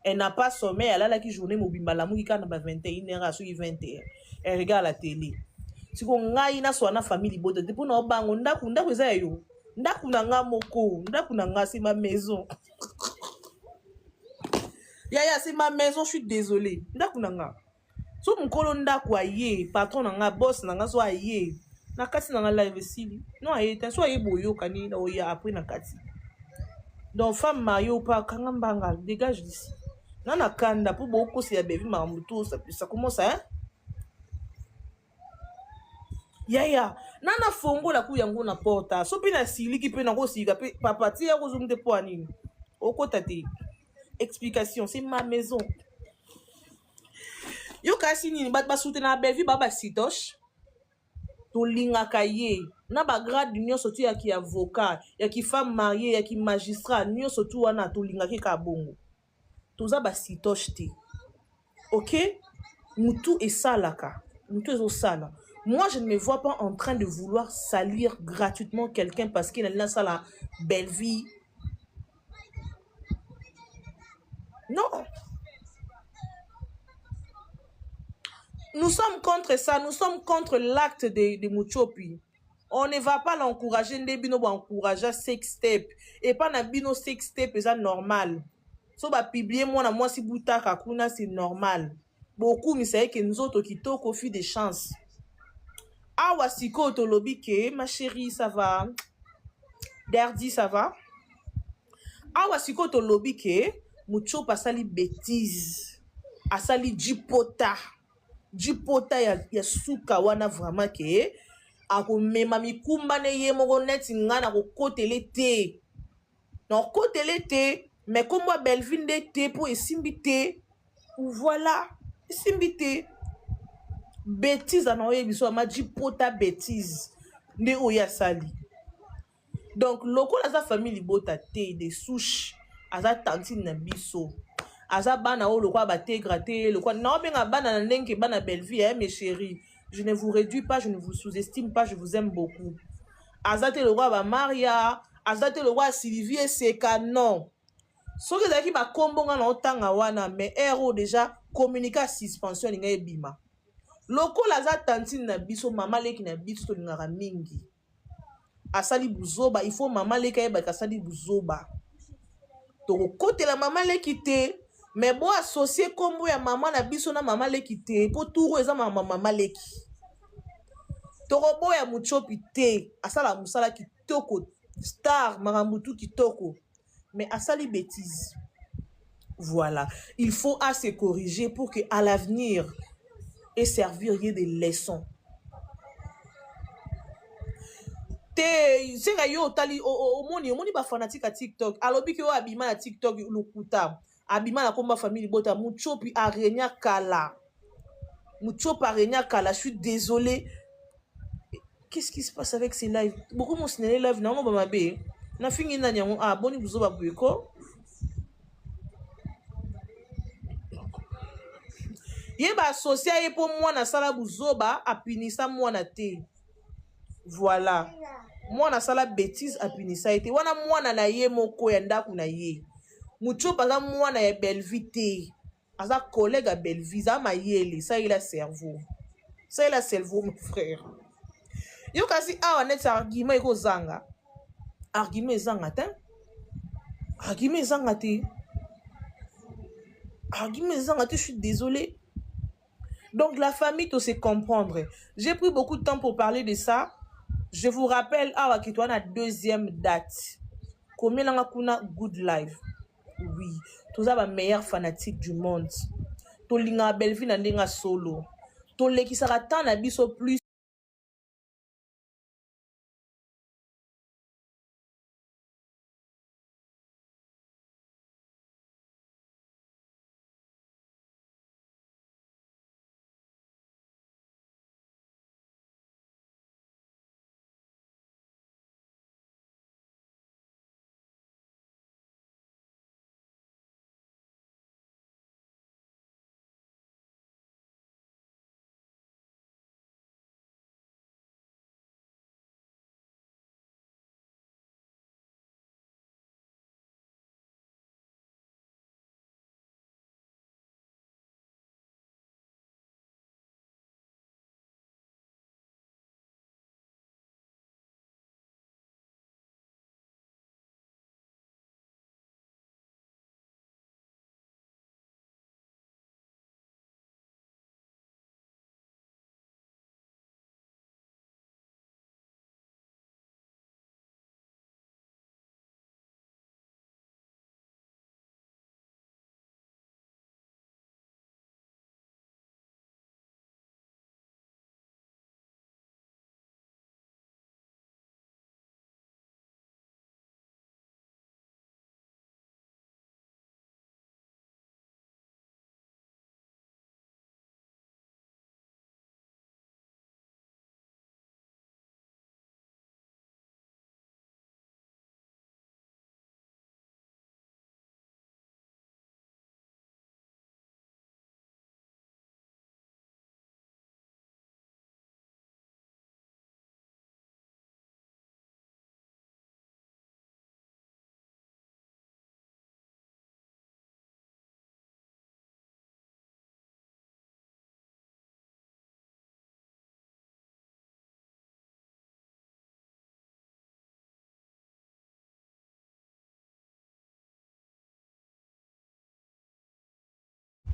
Speaker 3: Elle n'a pas sommeil, elle a la journée mobile, la mouille quand 21h à 21h. Elle regarde la télé. Si on a une famille, c'est pour nous bango ndaku zayo. Ndaku nanga moko, ndaku nanga c'est ma maison. Yaya c'est ma maison, je suis désolée. Ndaku nanga. So mon kolo ndaku aye, patron nanga boss nanga so aye. Na kati nanga live sili. Non aye, tan so aye boyo kani na oya après na kati. Donc femme mario pas kangambanga, dégage d'ici. Nana kanda pour beaucoup c'est ya bébé mamuto ça commence hein. Yaya, nana fongo la ku yango na porta. So pina sili ki pe na ko sika pe papa ti ya ko zumte po anini. Oko tate. Explication, c'est ma maison. Yo kasi nini bat ba soutenir Bellevue baba sitoche. To linga kaye. Na ba grade d'union sotu ya ki avocat, ya ki femme mariée, ya ki magistrat, nyo sotu wana to linga ki ka bongo. Toza ba sitoche te. OK? Mutu et salaka. Mutu et sala. Moi, je ne me vois pas en train de vouloir salir gratuitement quelqu'un parce qu'il a là ça la Bellevue. Non. Nous sommes contre ça. Nous sommes contre l'acte de Muchopi. On ne va pas l'encourager. Ndebino va encourager sextape. Et pas na bino sextape, c'est normal. So ba publier moi si bouta kakuna c'est normal. Beaucoup mais c'est que nous autres qui toquent au fil des chances. Awa siko to lobi ke ma chérie ça va. Derdi ça va. Awa siko to lobi ke Muchopi asali bêtise. Asali jipota. jipota ya suka wana vraiment ke akomema mikumba ne ye moko neti nga na kokotele te na kokotele te mais kombo Bellevue nde te po esimbi te voilà esimbi te bêtise ana oyebiso ama jipota bêtise nde oyo asali donc lokola aza famille libota te de souche aza tantine na biso aza bana oyo lokola bategra te lokola naobenga bana na ndenge bana Bellevue mes chéris, je ne vous réduis pas, je ne vous sous-estime pas, je vous aime beaucoup. Aza te lokola ba Maria, aza te lokola Sylvie Seka, non. Soki ezalaki bakombo nga na otanga wana mais ero déjà communiquer suspension ninga ebima lokola aza tantine na biso mama leki na biso tolingaka mingi asali buzoba il faut mama leki ayebaka asali buzoba tokokotela mama leki te mais bo associer kombo ya mama na biso na mama leki te po turo eza mama leki tokoboya muchopi te asala musala kitoko star marambutu kitoko mais asali bêtise. Voilà, il faut à se corriger pour que à l'avenir et servir des leçons. C'est que yo tali omoni ba fanatique à TikTok. Alobi ke yo abima na TikTok lokuta. Abima na komba famille bota muchopi arenya kala. Muchopi arenya kala, je suis désolée. Qu'est-ce qui se passe avec ces lives? Beaucoup mon ciné live na ba mabe. Na fingi na nyango boni buzoba bueko. Yeba associé ye pour moi na sala buzoba apinisa mwana te. Voilà. Moi na sala bêtise apinisa te. Wana mwana na ye moko ya ndaku na ye. Muchopa za mwana ya Bellevue te. Aza collègue à Bellevue za mayele, ça il a cerveau. Ça il a cerveau mon frère. Yo kasi awa net argument eko zanga. Argument zanga te. Argument zanga te. Argument zanga te, je suis désolée. Donc la famille doit se comprendre. J'ai pris beaucoup de temps pour parler de ça. Je vous rappelle, awa ki la deuxième date. Combien on a good life? Oui, tous les meilleurs fanatiques du monde. Tous les Bellevue na solo. Tous les qui s'attendent à biso plus.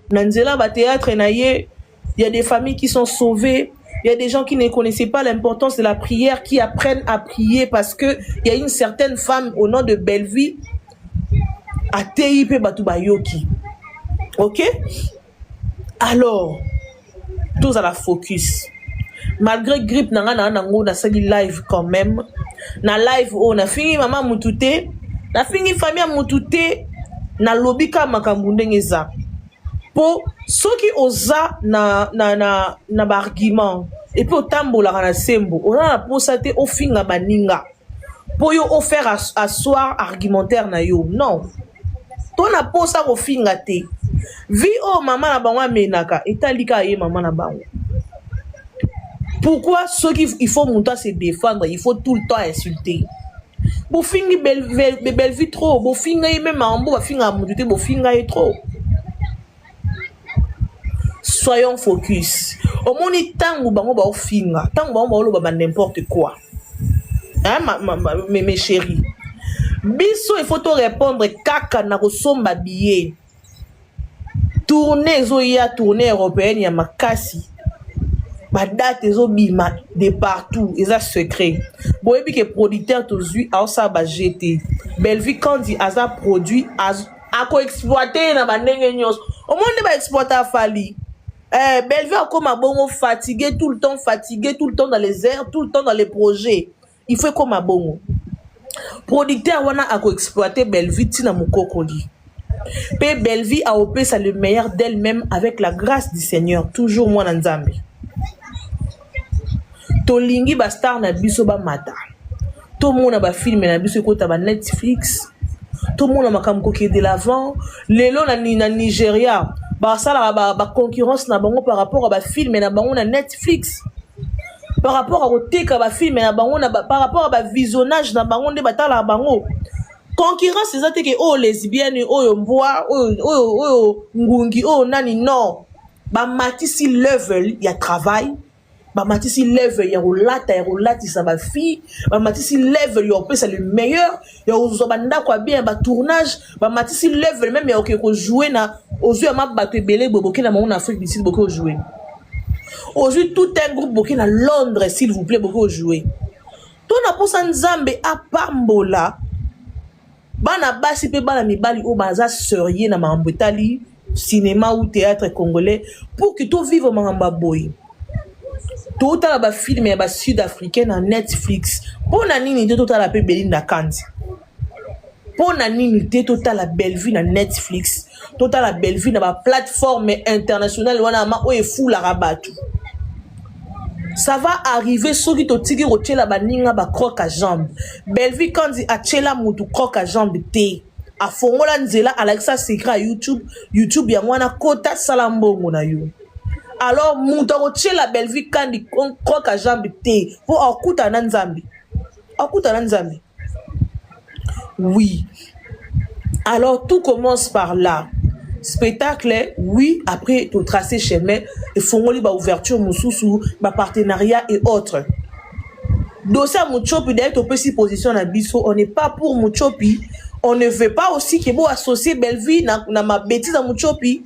Speaker 3: Nanzela ba théâtre na ye, il y a des familles qui sont sauvées, il y a des gens qui ne connaissaient pas l'importance de la prière, qui apprennent à prier parce que il y a une certaine femme au nom de Bellevue à TIP Batubayoki. OK? Alors, tous à la focus. Malgré grippe nango na sali live quand même. Na live on a fini maman mutute, na fini famille mutute, na lobby ka makambo ndenge eza. Po soki oza na argument et puis otambola na sembo, on a la posate au finga baninga. Po yo offert asseoir argumentaire na yo. Non. Ton a posa au finga te. Vi o maman na bango menaka etalika ye maman na bango. Pourquoi ceux qui il faut monter se défendre, il faut tout le temps insulter. Bo fingi belle vie trop, bo finga même en bo finga mutute bo finga est trop. Soyons focus. Au moni tangu bango ba finga, tangu bango ba n'importe quoi. Hein mes chéris. Biso il faut te répondre kaka na kosomba billet. Tournée zoya tournée européenne ya makasi. Ma date ezobima de partout, eza secret. Boyebi que producteur tozui a ça ba jeter. Belvi quand dit aza produit a ko exploiter na bandenge nyos. Au monde ba exploiter fali. Belvi a comme bongo fatigué tout le temps dans les airs, tout le temps dans les projets. Il faut comme bongo. Producteur wana a ko exploiter Belvi tina mukokoli. Pe Belvi a opé ça le meilleur d'elle-même avec la grâce du Seigneur, toujours moi nzambe. Tolingi ba star na biso ba mata. To mona ba film na biso kota ba Netflix. To mona makamko ki de l'avant. Lelo na Nigeria, ba sala ba concurrence na bango par rapport à ba film na bango na Netflix. Par rapport à oteka ba film na bango na par rapport à ba visionnage na bango nde batala bango. Concurrence ezate ke o lesbienne o mboa o ngungi o nani non. Ba matisi level ya travail. Ba matisi level ya rolati sa ba fille, ba matisi level ya opé c'est le meilleur, ya ozobanda kwa bien ba tournage, ba matisi level même ya ko jouer na ozu ya mabato ebele boboki na monde Afrique du Sud boko jouer. Aujourd'hui tout un groupe boki na Londres s'il vous plaît boko jouer. Ton na posa nzambe apambola bana basi pe bana mibali o baza sérieux na mambetali cinéma ou théâtre congolais pour que tout vive mamba boy. Tout à la film et sud-africaine en Netflix. Pour nani tout à la pe Belinda Kandi. Pour nani tout à la belle vie na Netflix. Tout à la belle vie na ba plateforme internationale wana ma o e fou la rabatu. Ça va arriver ceux qui te tigi roche la baninga ba croque à jambe. Belle vie Kandi a chela mutu croque à jambe te. A fongola nzela Alexa Secret YouTube ya wana kota salambongo na yo. Alors, mon la belle vie quand il croit qu'à jambe té pour okuta nanzambi. Oui. Alors, tout commence par là. Spectacle, oui, après, tu tracer chemin, et fongoli ba ouverture, moussou, ba partenariat et autres. Dossier à Mouchopi, d'ailleurs, tu peux s'y positionner à Bisso. On n'est pas pour Mouchopi. On ne veut pas aussi que vous associer belle vie na ma bêtise à Mouchopi.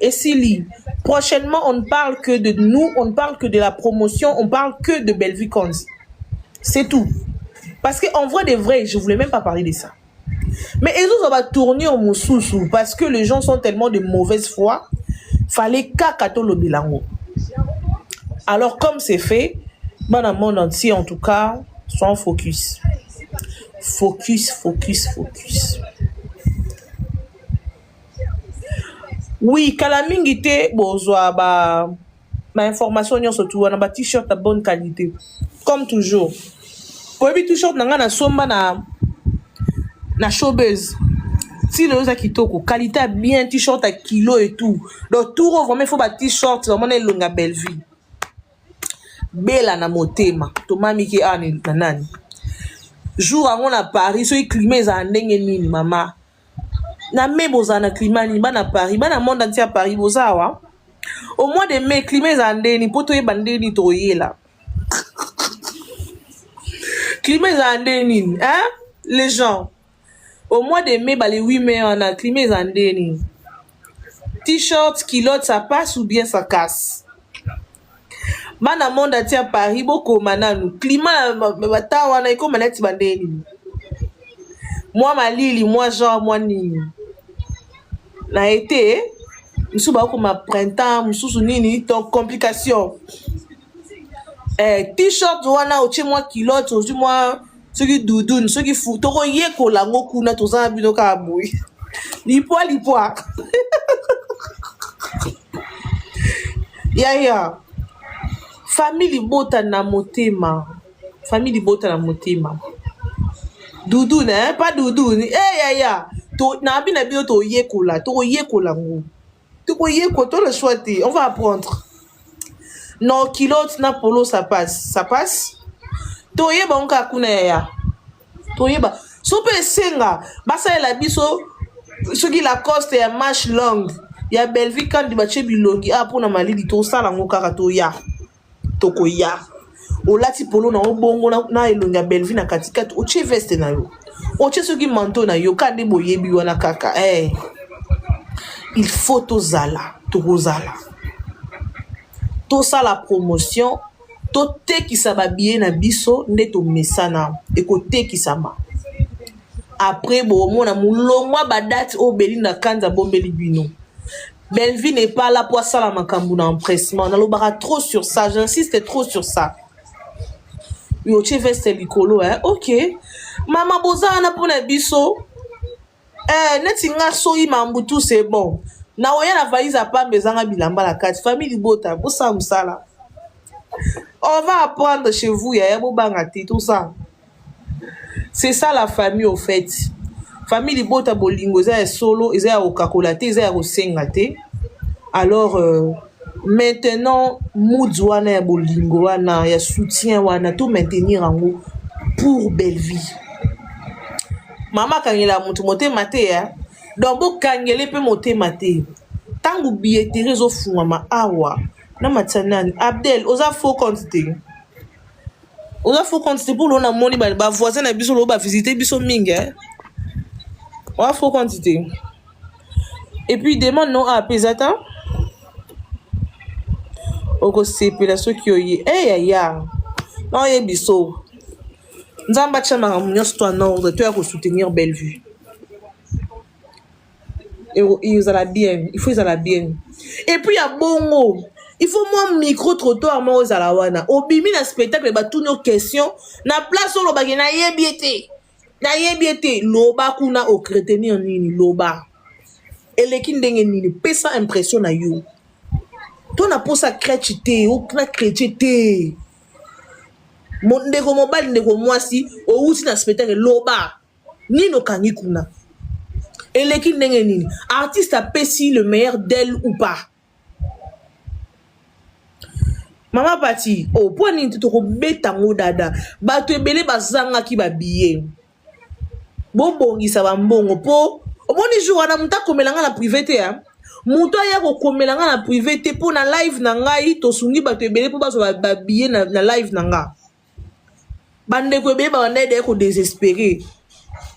Speaker 3: Et si prochainement on ne parle que de nous, on ne parle que de la promotion, on parle que de Bellevue Konzi. C'est tout. Parce qu'en vrai de vrai, je voulais même pas parler de ça. Mais ils ont tourné au Moussoussou parce que les gens sont tellement de mauvaise foi. Fallait kakato le bilango. Alors comme c'est fait, dans le monde entier en tout cas, soyons focus. Focus. Oui, kalamingi te bozwa ba information surtout na ba t-shirt de bonne qualité. Comme toujours. Pour les t-shirt nanga na somba na showbiz. Si le oza kitoko, qualité bien t-shirt à kilo et tout. Donc tout vraiment il faut ba t-shirt vraiment longa belle vie. Bella na motema. To mami ki ani nanani. Jour avant à Paris, so climat za ndenge nini mama. Na mai bozana climat ni bana Paris bana monde entier à Paris bozawa au mois de mai climat zande ni poto yebande ni toyela climat zande ni hein les gens au mois de mai les 8 mai on a climat zande ni t-shirt culotte ça passe ou bien ça casse bana monde entier à Paris boko mananu climat batawa na iko maneti bande ni moi malili moi genre moi nini na été Moussou ba comme printemps, moussou nini, donc complication. T-shirt wana oche moi kilote, oche moi ceux qui doudoune, ceux qui fou, toko yeko la ngokuna toza bino ka boui. Lipwa. Ya. Famille bota na motema. Doudoune, hein, pas doudoune. Ya. To na bina bio to yekola ngo. Toko yeko to le choisi, on va apprendre. Non, kilote na polo ça passe. To yeba onka kuna ya. To yeba. So pe senga, basa la biso soki la coste ya manche longue. Ya Belleville quand di bache bilongi a pona malidi to sala ngo kaka to ya. Toko ya. Olati polo na obongo na elongi ya Belleville na katikati oche veste na yo. Oche soki manteau na yo kande boyebi wana kaka. Il faut tozala. To sa la promotion, to te ki sa ba biye na biso nde to mesana eko te ki sama. Après bon mona mulongwa ba date o Belinda kanza bombeli bino. Belleville n'est pas là pour ça la makambu na empressement. On a trop sur ça, j'insiste trop sur ça. Yo che veste likolo hein. OK. Mama boza na pona biso. Neti nga so imambutu c'est bon. Na oya na valise à pas bezanga bilamba la carte famille bota bosa musala. On va apprendre chez vous ya bobanga tout ça. C'est ça la famille au fait. Famille bota bolingo za solo, za okakolate, za osengate. Alors maintenant mudwana ya bolingo wana ya soutien wana tout maintenir en haut pour Belleville. Mama kangela mutu motema te ya. Donc bo kangele pe motema te. Tangu billetterie zo fungama awa na matsanani Abdel oza faux quantité. Oza faux quantité pour l'on a moni ba voisin na biso lo ba visiter biso mingi hein. Oza faux quantité. Et puis demande non à pesata. Oko sepela soki oye. Ya. Non ye biso. Nzamba chama nyos toi nord, tu as soutenir Bellevue. Et ils ont la bien, il faut ils ont la bien. Et puis il y a bongo. Il faut moi micro trottoir moi aux alawana. Obimi na spectacle ba tout nos questions na place au loba na yebiete. Na yebiete loba kuna o crétenir nini loba. Et les kindenge nini pesa impression na yo. Toi na posa crétité ou na crétité. Mon ndeko mobile ndeko mwasi o uti na spectacle loba. Nino kangi kuna. Et l'équipe n'est artiste a payé le meilleur d'elle ou pas. Maman parti. Oh, point ni to beta dada. Ba to ebele bazanga ki ba billet. Bongi ça va mbongo po. O boni jour na muta komelanga na privé te hein. Muta ya ko komelanga na privé te po na live na ngai to sungi ba to ebele po ba billet na live na nga. Bande ko ebele ba ndé ko désespéré.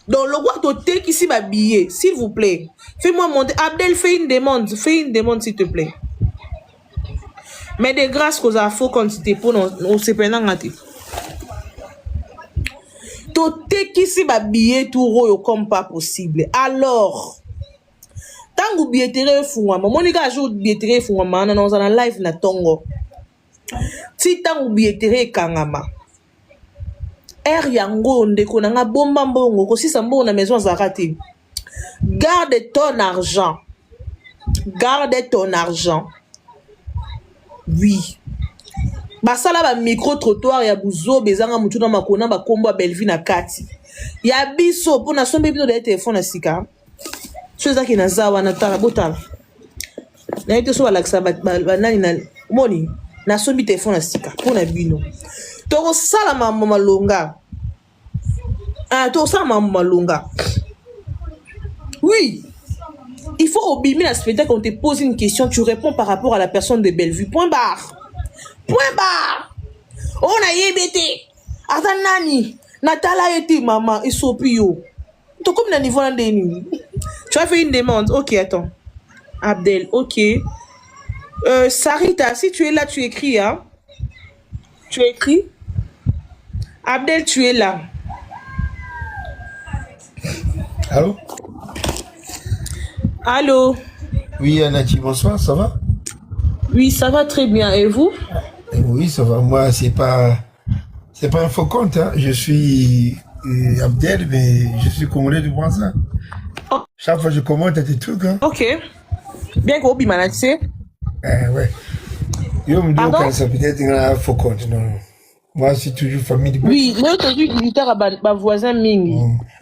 Speaker 3: Donc, le roi toté qui s'y va billet, s'il vous plaît. Fais-moi monter. Abdel, fais une demande, s'il te plaît. Mais de grâce qu'on a faux quantité pour nous se pendant à toté qui s'y va billet tout royo comme pas possible. Alors, tant que billetterie fou, Monica joue billetterie fou, on a live na tongo. Si tant que billetterie kangama. Yango ndeko na nga bomba mbongo ko sisa mbongo na maison zakati. Garde ton argent. Oui. Basala ba micro trottoir ya buzo bezanga mutu na makona ba kombo Belleville na kati. Ya biso pona sombe bino de téléphone na sika. Chose ki na zawa na tala botala. Na ite so balakisa ba nani na moni na sombi téléphone na sika pona bino. Toko sala mama longa. Toko sala mama longa. Oui. Il faut obéir à ce spectacle quand on te pose une question, tu réponds par rapport à la personne de Bellevue. Point barre. On a yébété. Attends nani. Natala était maman et sopio. Tu comme dans niveau d'ennemi. Tu as fait une demande. OK, attends. Abdel, OK. Sarita, si tu es là, tu écris hein. Tu écris? Abdel, tu es là.
Speaker 4: Allô?
Speaker 3: Allô?
Speaker 4: Oui, Anati, bonsoir, ça va?
Speaker 3: Oui, ça va très bien. Et vous?
Speaker 4: Oui, ça va. Moi, c'est pas un faux compte, hein. Je suis Abdel, mais je suis congolais de Brazza.
Speaker 3: Oh,
Speaker 4: Chaque fois que je commente des trucs, hein.
Speaker 3: ok. Bien que Obi Manatse.
Speaker 4: Ouais. Yo, me dis
Speaker 3: Pardon?
Speaker 4: que ça peut être un faux compte, non. Moi, je suis toujours famille de
Speaker 3: Oui, là, tu as vu visiteur à ma voisin Mingi.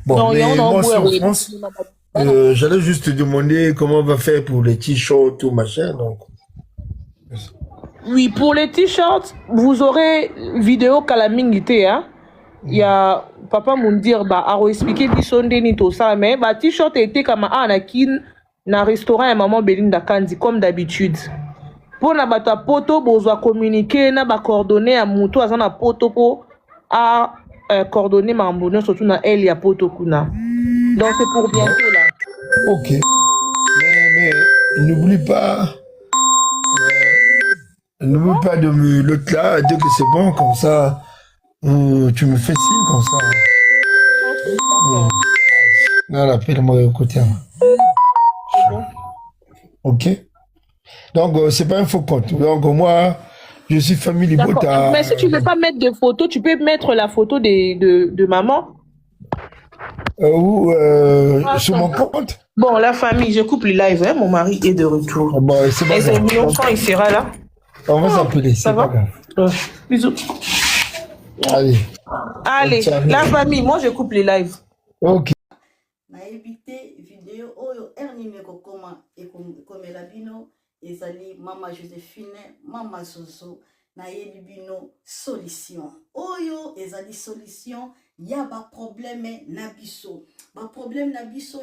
Speaker 4: Bon,
Speaker 3: Donc, il y a un
Speaker 4: mais moi,
Speaker 3: emboueur.
Speaker 4: en France, j'allais juste te demander comment on va faire pour les t-shirts, tout machin, donc.
Speaker 3: Oui, pour les t-shirts, vous aurez vidéo Kalamingité, hein. Il y a Papa Moundir, bah, a expliqué bisonde ni tout ça, mais bah, t-shirt était comme un anakin na restaurant et maman Belinda Kandi, comme d'habitude. Pour na bata poto, besoin communiquer, na ba coordonner à mouto, à na poto pour à coordonner ma mbonne, surtout na elle ya poto kuna. Donc c'est pour bientôt là.
Speaker 4: Ok. Mais n'oublie pas de me l'autre là, dès que c'est bon, comme ça, tu me fais signe comme ça. Non, appelle-moi au côté. Ok. Donc, c'est pas un faux compte. Donc, moi, je suis famille Libota.
Speaker 3: Mais si tu veux pas mettre de photo, tu peux mettre la photo de maman.
Speaker 4: Sur mon compte.
Speaker 3: Bon, la famille, je coupe le live, hein, mon mari est de retour.
Speaker 4: Bon, c'est pas grave.
Speaker 3: L'enfant, il sera là.
Speaker 4: On va s'appeler, c'est pas grave.
Speaker 3: Bisous.
Speaker 4: Allez.
Speaker 3: Allez, la famille, moi je coupe les lives.
Speaker 4: Ok.
Speaker 5: Na évité vidéo oyo ernime kokoma ekomela bino ezali mama Joséphine mama Zozo na yebi bino solution oyo ezali solution ya ba problème na biso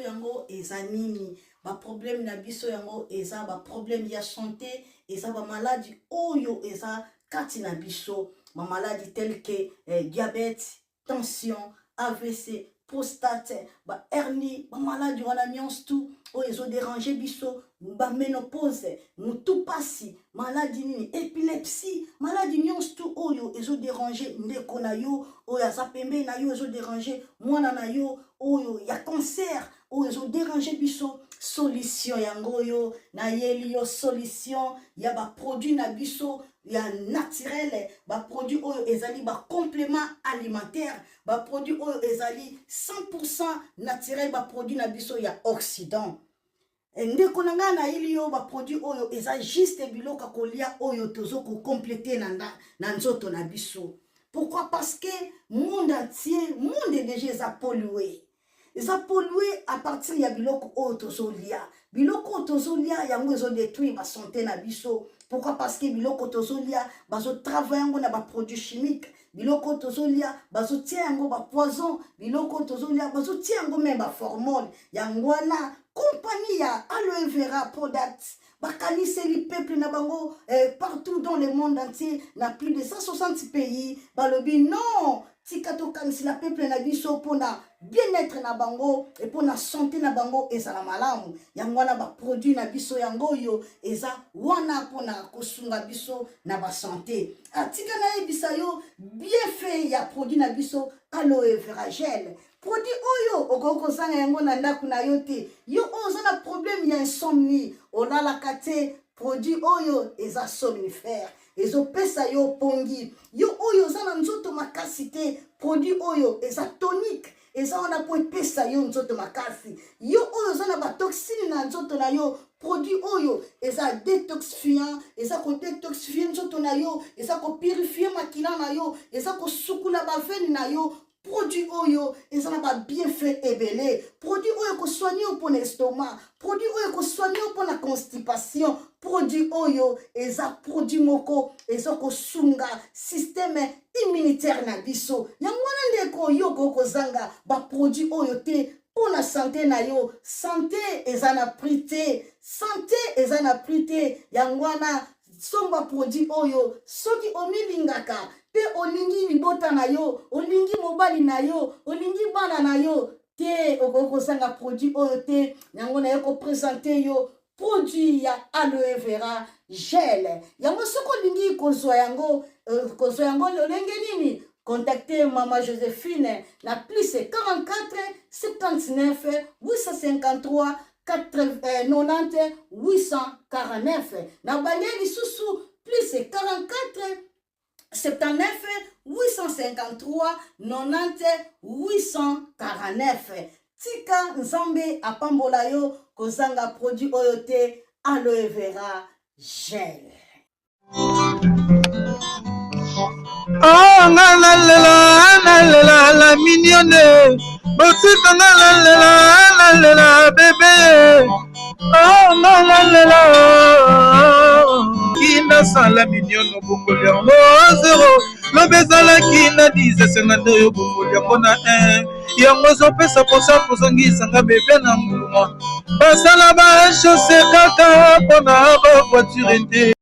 Speaker 5: yango eza nini ba problème na biso yango eza ba problème ya santé eza ba maladie oyo eza kati na biso ma maladie telle que diabète tension AVC prostate, ba hernie, ba maladie wana nyonso tout oyo ezo déranger biso, ba ménopause, mutu pasi, maladie nini, épilepsie, maladie nyonso tout oyo ezo déranger ndeko na yo, oyo aza pembe na yo ezo déranger mwana na yo, oyo ya cancer, oyo ezo déranger biso, solution yango yo, na yeli yo solution, ya ba produit na biso, ya naturel, ba produit oyo ezali ba complément alimentaire, ba produit oyo ezali 100% naturel, ba produit na biso ya Occident. Ndeko na nga na ili yo ba produit oyo eza juste biloko kolia oyo tozo ko compléter na nzoto na biso. Pourquoi? Parce que monde entier, monde déjà eza pollué. Eza pollué à partir ya biloko oyo tozo lia. Biloko tozo lia yango ezo détruire ba santé na biso. Pourquoi? Parce que biloko tozo lia bazo travailler yango na ba produits chimiques. Biloko tozo lia bazo tia yango ba poison. Biloko tozo lia bazo tia yango même ba formol. Yango wana compagnie ya aloe vera products bakaniseli peuple na bango partout dans le monde entier na plus de 160 pays balobi non tika to kanisela peuple na biso pona bien-être na bango et pona santé na bango ezala malamu yango wana ba produit na biso yango yo eza wana pona kosunga biso na ba santé atika na yebisa yo bien fait ya produit na biso aloe vera gel. Produit oyo okoko zanga yango na ndaku na yo te yo oza na problème ya insomnie olalaka te produit oyo eza somnifère ezopesa yo pongi yo oyo oza na nzoto makasi te produit oyo eza tonique eza wana po epesa yo nzoto makasi yo oyo oza na batoxine na nzoto na yo produit oyo eza détoxifiant eza ko détoxifier nzoto na yo eza ko purifier makila na yo eza ko sukula baveni na yo. Produit oyo ezana ba bienfait ebele produit oyo ko soigner pour l'estomac produit oyo ko soigner pour la constipation produit oyo eza produit moko eza ko sunga système immunitaire na biso yango wana ndeko yo ko zanga ba produit oyo te pour la santé na yo santé ezana prité santé ezana prité yango wana somba produit oyo soki omilingaka pe olingi libota na yo olingi mobali na yo olingi bana na yo te okoko sanga produit oyo te yango na yo ko présenter yo produit ya aloe vera gel yango soko olingi kozwa yango lolenge nini contactez Maman Joséphine na plus 44 79 853 90 849. Nabalieli Soussou plus 44 79 853 90 849. Tika Nzambe apambola yo kozanga produit oyote aloe vera gel.
Speaker 6: Oh la mignonne, botika la bébé. Oh la kina sala mignonne bokolia mo zero. Lo bezala kina 10 52 yo bokolia kona 1. Yango zo pesa posa posongisa nga bébé na mbuluma. Basala ba chaussée kaka pona ba voiture.